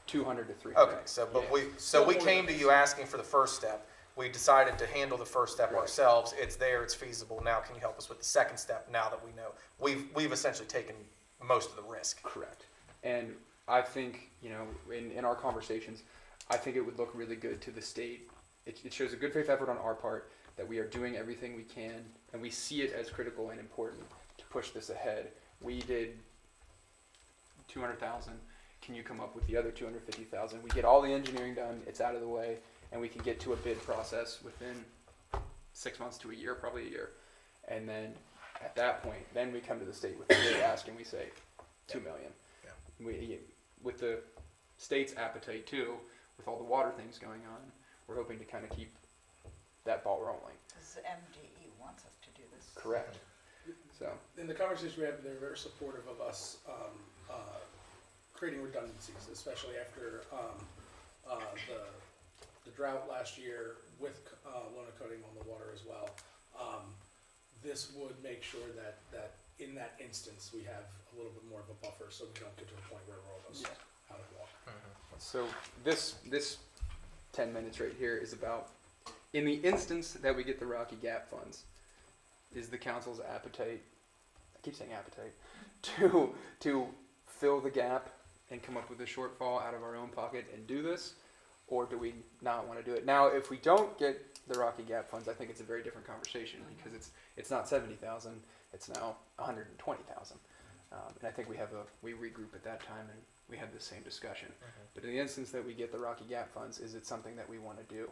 200 to 300. Okay, so, but we came to you asking for the first step. We decided to handle the first step Right. ourselves. It's there, it's feasible. Now can you help us with the second step now that we know? We've essentially taken most of the risk. Correct. And I think, you know, in our conversations, I think it would look really good to the state. It shows a good faith effort on our part that we are doing everything we can, and we see it as critical and important to push this ahead. We did 200,000. Can you come up with the other 250,000? We get all the engineering done, it's out of the way, and we can get to a bid process within 6 months to a year, probably a year. And then at that point, then we come to the state with a bid ask and we say, 2 million. Yeah. With the state's appetite too, with all the water things going on, we're hoping to kind of keep that ball rolling. Because MDE wants us to do this. Correct. So, In the conversation we had, they're very supportive of us creating redundancies, especially after the drought last year with Lona coating on the water as well. This would make sure that in that instance, we have a little bit more of a buffer so we don't get to the point where we're almost out of water. so this 10 minutes right here is about, in the instance that we get the Rocky Gap funds, is the council's appetite, I keep saying appetite, to fill the gap and come up with a shortfall out of our own pocket and do this, or do we not want to do it? Now, if we don't get the Rocky Gap funds, I think it's a very different conversation because it's not 70,000, it's now 120,000. And I think we regroup at that time and we have the same discussion. But in the instance that we get the Rocky Gap funds, is it something that we want to do?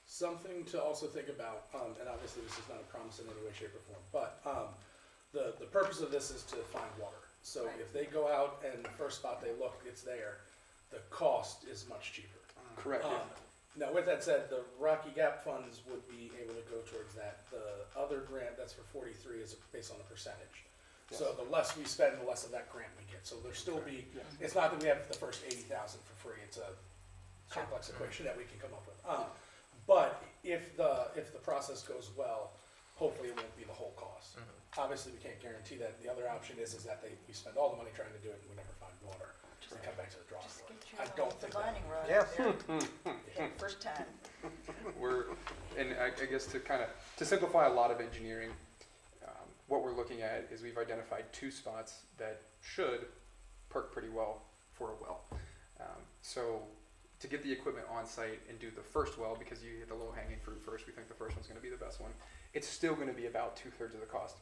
Something to also think about, and obviously this is not a promise in any way, shape, or form, but the purpose of this is to find water. So if they go out and the first spot they look, it's there, the cost is much cheaper. Correct. Now, with that said, the Rocky Gap funds would be able to go towards that. The other grant that's for 43 is based on a percentage. So the less we spend, the less of that grant we get. So there'll still be, it's not that we have the first 80,000 for free. It's a complex equation that we can come up with. But if the process goes well, hopefully it won't be the whole cost. Obviously, we can't guarantee that. The other option is that we spend all the money trying to do it and we never find water. We come back to the drawing Just board. get I your don't think that. divining rod Yeah. there. First time. I guess to simplify a lot of engineering, what we're looking at is we've identified 2 spots that should perk pretty well for a well. So to get the equipment on site and do the first well, because you hit the low hanging fruit first, we think the first one's going to be the best one. It's still going to be about 2/3 of the cost,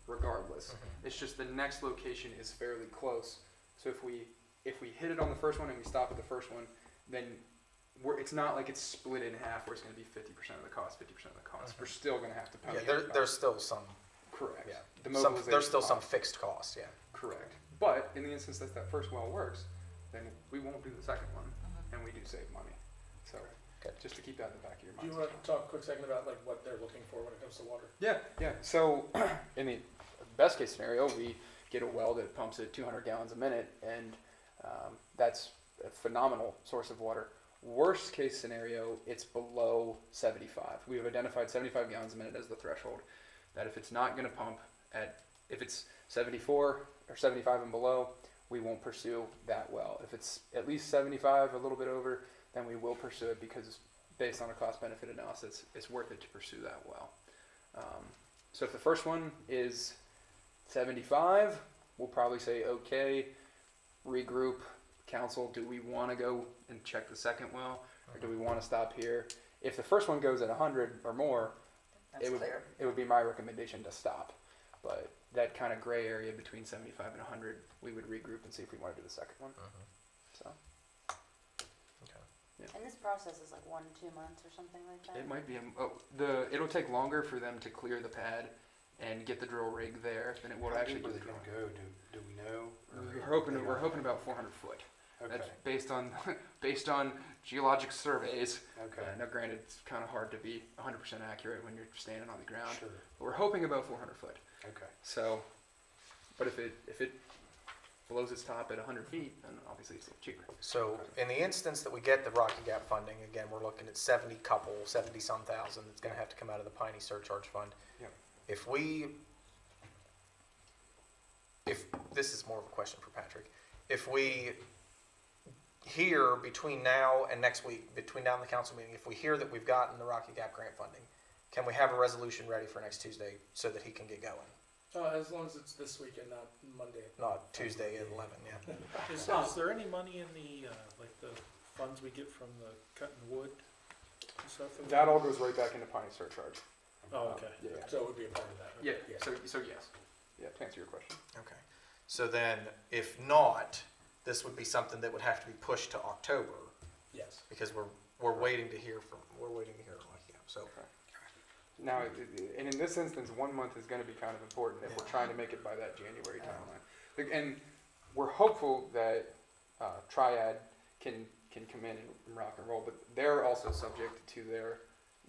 regardless. It's just the next location is fairly close. So if we hit it on the first one and we stop at the first one, then it's not like it's split in half where it's going to be 50% of the cost, 50% of the cost. We're still going to have to pony Yeah, up. there's still some, Correct. yeah, The there's mobilization still some cost. fixed costs, yeah. Correct. But in the instance that first well works, then we won't do the second one, and we do save money. So Okay. just to keep that in the back of your Do you mind. want to talk a quick second about like what they're looking for when it comes to water? Yeah. So in the best case scenario, we get a well that pumps at 200 gallons a minute, and that's a phenomenal source of water. Worst case scenario, it's below 75. We have identified 75 gallons a minute as the threshold. That if it's not going to pump if it's 74 or 75 and below, we won't pursue that well. If it's at least 75, a little bit over, then we will pursue it because based on a cost-benefit analysis, it's worth it to pursue that well. So if the first one is 75, we'll probably say, okay, regroup, council, do we want to go and check the second well, or do we want to stop here? If the first one goes at 100 or more, That's clear. it would be my recommendation to stop. But that kind of gray area between 75 and 100, we would regroup and see if we want to do the second one. So. And this process is like 1-2 months or something like that. It might be, it'll take longer for them to clear the pad and get the drill rig there than it will How actually deep are get they the gonna drill. go? Do we know? Or- We're hoping about 400 foot. Okay, That's based on, based on geologic surveys. okay, Now granted, it's kind of hard to be 100% accurate when you're standing on the ground, sure, but we're hoping about 400 foot. okay. So, but if it blows its top at 100 feet, then obviously it's a little cheaper. So in the instance that we get the Rocky Gap funding, again, we're looking at 70-some thousand that's gonna have to come out of the Piney Surcharge Fund. Yep. If this is more of a question for Patrick, if we hear between now and next week, between now and the council meeting, if we hear that we've gotten the Rocky Gap grant funding, can we have a resolution ready for next Tuesday so that he can get going? As long as it's this week and not Monday. Not Tuesday at 11, yeah. Is there any money in the, like the funds we get from the cutting wood and stuff? That all goes right back into Piney Surcharge. Oh, okay. Yeah. So it would be a part of that. Yeah. Yeah. So yes. Yeah. To answer your question. Okay. So then, if not, this would be something that would have to be pushed to October Yes. because we're waiting to hear from Rocky Gap. So Now, and in this instance, 1 month is going to be kind of important if we're trying to make it by that January timeline. And we're hopeful that Triad can come in and rock and roll, but they're also subject to their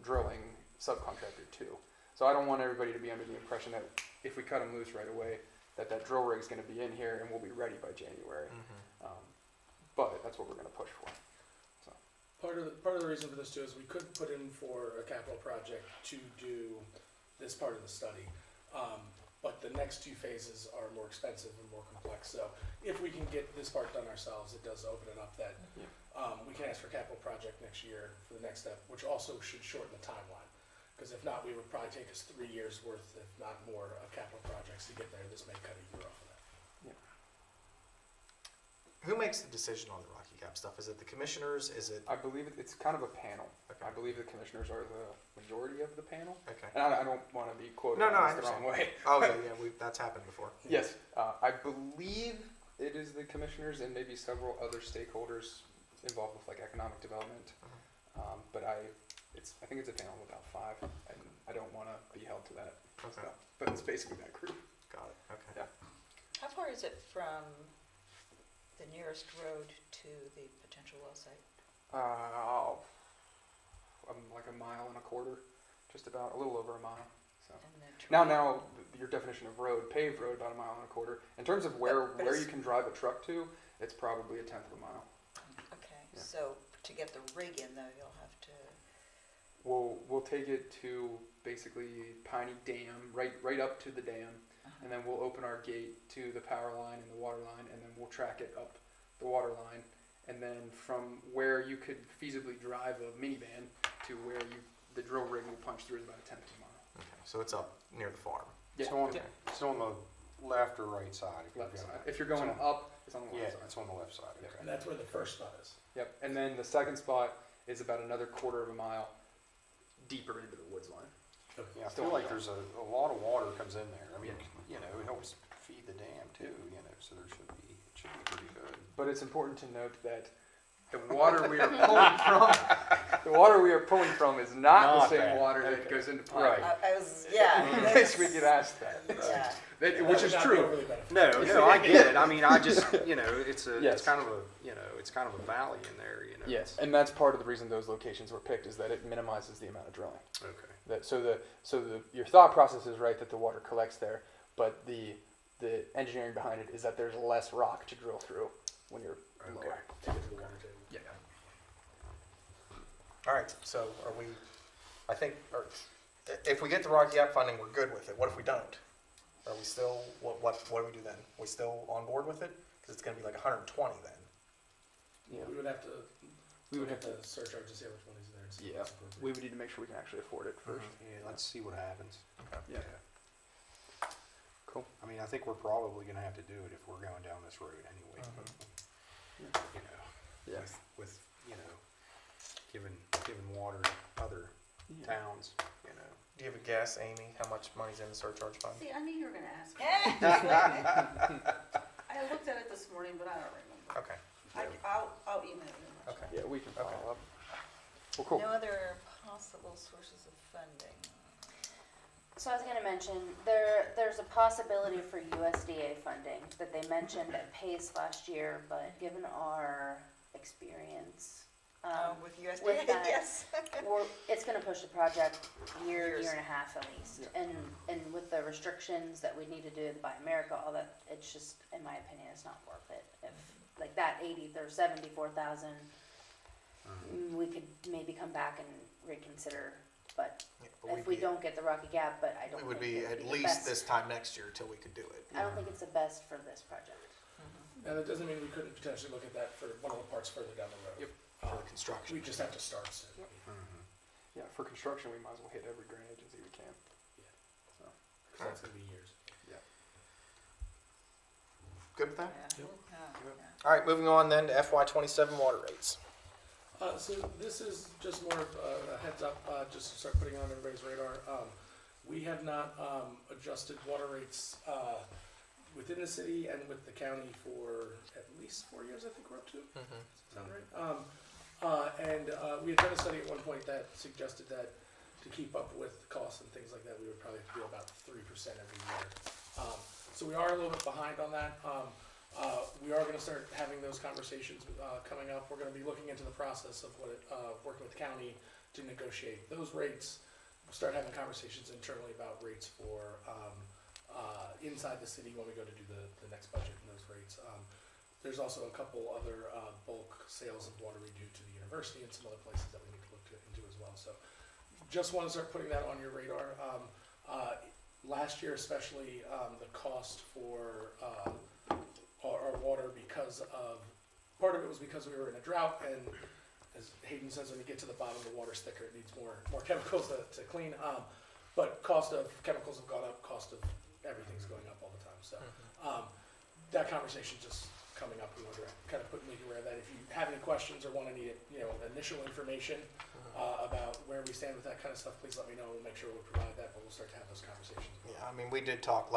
drilling subcontractor too. So I don't want everybody to be under the impression that if we cut them loose right away, that drill rig's going to be in here and we'll be ready by January. But that's what we're going to push for. So. Part of the reason for this too is we could put in for a capital project to do this part of the study. But the next two phases are more expensive and more complex. So if we can get this part done ourselves, it does open it up that we can ask for a capital project next year for the next step, which also should shorten the timeline. Because if not, we would probably take us 3 years worth, if not more, of capital projects to get there. This may cut a year off of that. who makes the decision on the Rocky Gap stuff? Is it the commissioners? Is it? I believe it's kind of a panel. Okay. I believe the commissioners are the majority of the panel. Okay. And I don't want to be quoted No, I the wrong understand. way. Oh yeah, that's happened before. Yes, I believe it is the commissioners and maybe several other stakeholders involved with like economic development. But I think it's a panel of about 5, and I don't want to be held to that. Okay. So, but it's basically that group. Got it. Okay. Yeah. How far is it from the nearest road to the potential well site? Like 1.25 miles, just about a little over a mile. So And the now your definition of road, paved road, about 1.25 miles. In terms of where But you can drive a truck to, it's probably 1/10 of a mile. Okay, Yeah. so to get the rig in though, you'll have to, We'll take it to basically Piney Dam, right up to the dam, and then we'll open our gate to the power line and the water line, and then we'll track it up the water line, and then from where you could feasibly drive a minivan to where the drill rig will punch through is about 1/10 of a mile. Okay. So it's up near the farm. Yeah. So on the left or right side? If you're Left going- side. If you're going up, it's on the Yeah, left side. it's on the left side, Yeah. okay. And that's where the first spot is. Yep. And then the second spot is about another 1/4 mile deeper into the woods line. Yeah, I Still feel on like the there's a lot of water comes in there. I mean, it helps feed the dam too, so it should be pretty good. But it's important to note that the water we are pulling from is not the Not same that. water that Okay. goes into Pine. Right. I was, yeah. In case we get asked that. Yeah. Which is That would not be true. overly beneficial. No, I get it. I mean, I just, it's Yes. kind of a, it's kind of a valley in there, Yes, and that's part of the reason those locations were picked, is that it minimizes the amount of drilling. Okay. Your thought process is right that the water collects there, but the engineering behind it is that there's less rock to drill through when you're lower. To get to the water table. Yeah. All right. So are we? I think, if we get the Rocky Gap funding, we're good with it. What if we don't? Are we still? What do we do then? We still on board with it? Because it's going to be like 120 then. Yeah. We would have to, We would have to. surcharge to see how much money's there and see Yeah. what's appropriate. We would need to make sure we can actually afford it first. Yeah, let's see what happens. Yeah. Cool. I mean, I think we're probably gonna have to do it if we're going down this road anyway. Yeah. With giving water to other towns, Do you have a guess, Amy, how much money's in the surcharge fund? See, I knew you were gonna ask me. I looked at it this morning, but I don't remember. Okay. I'll email you. Okay. Yeah, we can follow Okay. up. Well, cool. No other possible sources of funding? So I was gonna mention, there's a possibility for USDA funding that they mentioned at PACE last year, but given our experience, With USDA, with that, yes. it's gonna push the project Years. year and a half at least. Yeah. And with the restrictions that we need to do, the Buy America, all that, it's just, in my opinion, it's not worth it. If, like that 80, or 74,000, we could maybe come back and reconsider, but Yeah, but if we we'd be- don't get the Rocky Gap, but I don't It think would be it would at be the least best. this time next year till we could do it. I don't think it's the best for this project. And that doesn't mean we couldn't potentially look at that for one of the parts further down the road. Yep. For the construction. We just have to start soon. Yep. Yeah, for construction, we might as well hit every grant agency we can. So, Because that's gonna be years. Good with that? Yeah. Yep. Yeah. All right, moving on then to FY27 water rates. So this is just more of a heads up, just to start putting it on everybody's radar. We have not adjusted water rates within the city and with the county for at least 4 years, I think we're up to. Sound right? And we had done a study at one point that suggested that to keep up with costs and things like that, we would probably have to do about 3% every year. So we are a little bit behind on that. We are gonna start having those conversations coming up. We're gonna be looking into the process of working with the county to negotiate those rates. We'll start having conversations internally about rates for inside the city when we go to do the next budget and those rates. There's also a couple other bulk sales of water we do to the university and some other places that we need to look into as well. So just want to start putting that on your radar. Last year especially, the cost for our water, because of, part of it was because we were in a drought, and as Hayden says, when you get to the bottom, the water's thicker, it needs more chemicals to clean. But cost of chemicals have gone up, cost of everything's going up all the time. So that conversation's just coming up. We want to kind of make you aware of that. If you have any questions or want any initial information about where we stand with that kind of stuff, please let me know. We'll make sure we'll provide that, but we'll start to have those conversations. Yeah, I mean, we did talk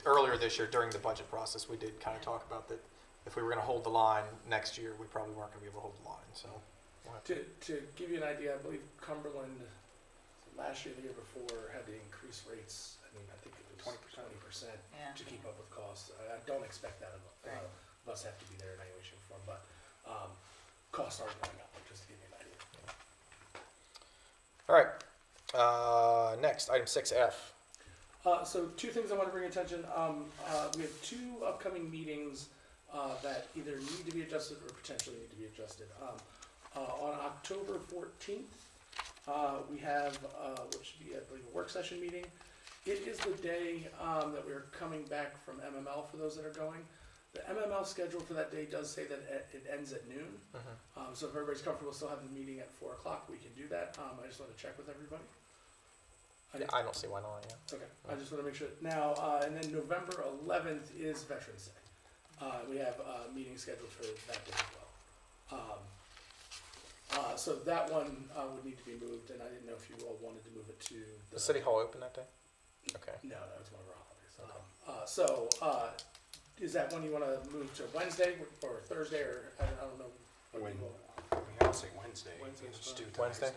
earlier this year during the budget process, we did kind of talk about that if we were going to hold the line next year, we probably weren't going to be able to hold the line, so. we'll have to- To give you an idea, I believe Cumberland last year, the year before, had to increase rates. I mean, I think it was 20% Yeah. to keep up with costs. I don't expect that of us have to be there in any way, shape, or form, but costs are going up, just to give you an idea. All right, next, item 6F. So two things I want to bring attention. We have two upcoming meetings that either need to be adjusted or potentially need to be adjusted. On October 14th, we have what should be, I believe, a work session meeting. It is the day that we're coming back from MML for those that are going. The MML schedule for that day does say that it ends at noon. So if everybody's comfortable still having the meeting at 4 o'clock, we can do that. I just want to check with everybody. Yeah, I don't see why not, yeah. Okay, I just want to make sure. Now, and then November 11th is Veterans Day. We have a meeting scheduled for that day as well. So that one would need to be moved, and I didn't know if you all wanted to move it to The city hall open that day? Okay. No, that was one of our holidays. So, is that one you want to move to Wednesday or Thursday, or I don't know? what you all- I would say Wednesday. Wednesday's Just do fine. Wednesday,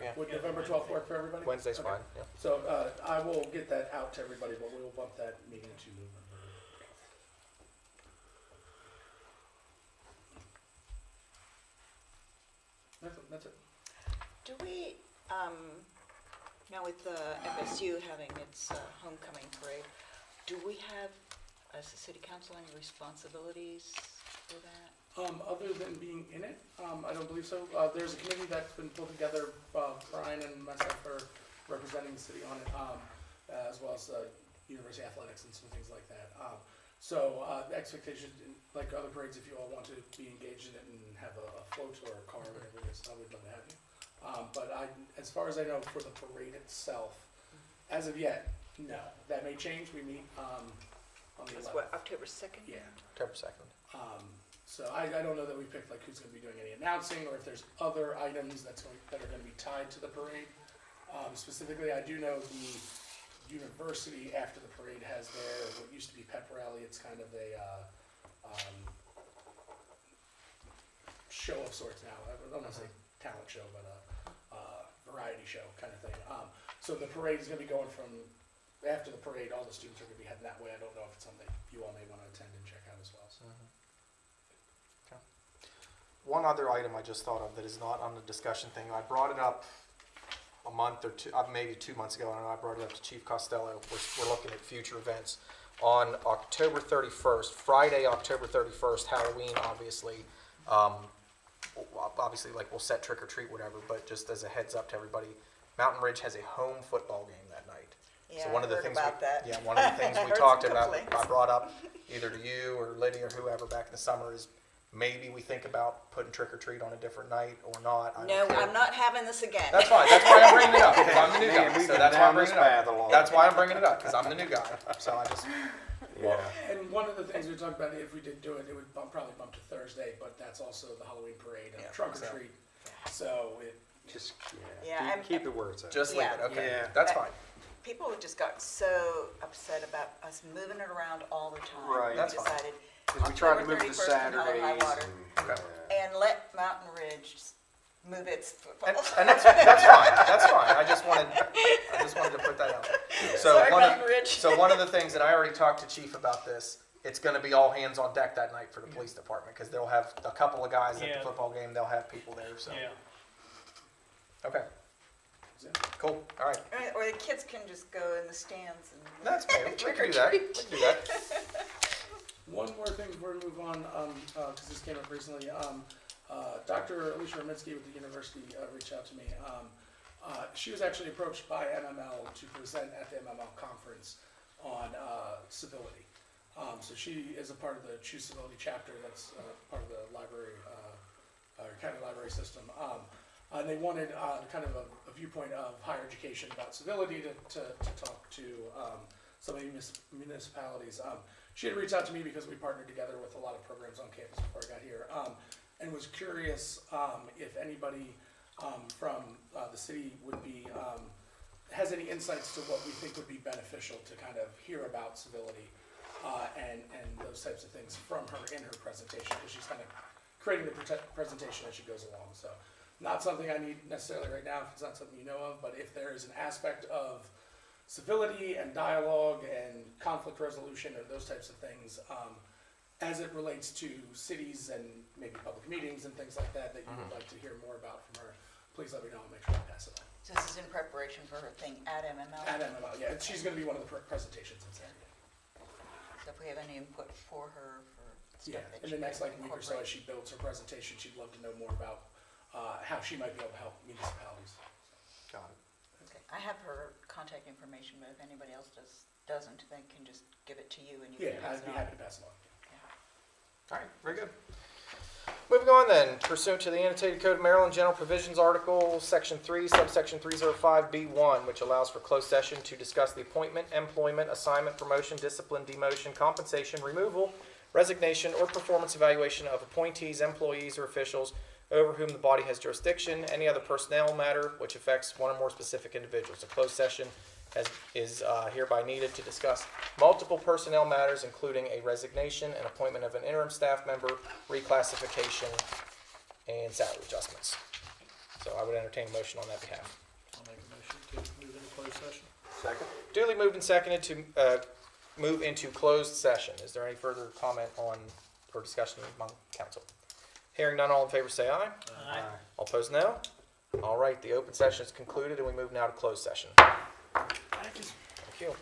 Yeah. Would November 12th work for everybody? Wednesday's Okay. fine, yeah. So, I will get that out to everybody, but we will bump that meeting to November. That's it. Do we, now with FSU having its homecoming parade, do we have, as a city council, any responsibilities for that? Other than being in it, I don't believe so. There's a committee that's been pulled together, Brian and myself are representing the city on it, as well as university athletics and some things like that. So the expectation, like other parades, if you all want to be engaged in it and have a float or a car or whatever it is, I would love to have you. But as far as I know, for the parade itself, as of yet, no. That may change. We meet on the 11th. It's what, October 2nd? Yeah. October 2nd. So I don't know that we picked like who's going to be doing any announcing, or if there's other items that are going to be tied to the parade. Specifically, I do know the university after the parade has their, what used to be pep rally. It's kind of a show of sorts now. I don't want to say talent show, but variety show kind of thing. So the parade is going to be going from after the parade. All the students are going to be heading that way. I don't know if it's something you all may want to attend and check out as well. So. One other item I just thought of that is not on the discussion thing. I brought it up a month or two, maybe 2 months ago, and I brought it up to Chief Costello. We're looking at future events. On October 31st, Friday, October 31st, Halloween, obviously, like we'll set trick or treat, whatever, but just as a heads up to everybody, Mountain Ridge has a home football game that night. Yeah, So one of the I heard things about that. Yeah, one of the things we Heard talked some about, complaints. I brought up either to you or Lydia or whoever back in the summer is maybe we think about putting trick or treat on a different night or not. I don't No, care. I'm not having this again. That's fine. That's why I'm bringing it up. 'Cause I'm the new Man, guy. we've So been that's why I'm down this bringing it path a up. long That's why I'm time. bringing it up because I'm the new guy. So I just Yeah. And one of the things we talked about, if we did do it, it would probably bump to Thursday, but that's also the Halloween parade and Yeah, trunk or so- treat. So it, Just, Yeah, keep, I'm- keep it where it's at. just leave Yeah. it. Okay, Yeah. that's fine. People just got so upset about us moving it around all the time. Right. That's We fine. decided, Because we tried to October move the 31st and Hell and High Saturdays Water. and, Okay. yeah. and let Mountain Ridge move its football. And that's fine. That's fine. I just wanted to put that out there. So Sorry, one of, Mountain Ridge. so one of the things that I already talked to Chief about this, it's going to be all hands on deck that night for the police department because they'll have a couple of guys at Yeah. the football game. They'll have people there. So Yeah. okay, cool. All right, Or the kids can just go in the stands and. that's fair. We can do that. We can do that. one more thing before we move on, because this came up recently. Dr. Alicia Rominsky with the university reached out to me. She was actually approached by MML to present at the MML conference on civility. So she is a part of the Choose Civility chapter that's part of the library, county library system. And they wanted kind of a viewpoint of higher education about civility to talk to some of the municipalities. She had reached out to me because we partnered together with a lot of programs on campus before I got here, and was curious if anybody from the city would be has any insights to what we think would be beneficial to kind of hear about civility and those types of things from her in her presentation, because she's kind of creating the presentation as she goes along. So not something I need necessarily right now if it's not something you know of, but if there is an aspect of civility and dialogue and conflict resolution or those types of things as it relates to cities and maybe public meetings and things like that that you would like to hear more about from her, please let me know and make sure I pass it on. So this is in preparation for her thing at MML. At MML, yeah, she's going to be one of the presentations in San Diego. So if we have any input for her for stuff Yeah, that in she the next can like week or so, as incorporate. she builds her presentation, she'd love to know more about how she might be able to help municipalities. Got it. Okay. I have her contact information, but if anybody else doesn't, they can just give it to you and you Yeah, can pass I'd it be on. happy to pass it on. All right, very good. Moving on then, pursuant to the Annotated Code of Maryland General Provisions Article, Section 3, subsection 305B1, which allows for closed session to discuss the appointment, employment, assignment, promotion, discipline, demotion, compensation, removal, resignation, or performance evaluation of appointees, employees, or officials over whom the body has jurisdiction, any other personnel matter which affects one or more specific individuals. A closed session is hereby needed to discuss multiple personnel matters, including a resignation and appointment of an interim staff member, reclassification, and salary adjustments. So I would entertain a motion on that behalf. I'll make a motion to move into closed session. Second? Duly moved and seconded to move into closed session. Is there any further comment on or discussion among council? Hearing none, all in favor say aye. Aye. All opposed, no. All right, the open session is concluded, and we move now to closed session. Thank you. Thank you.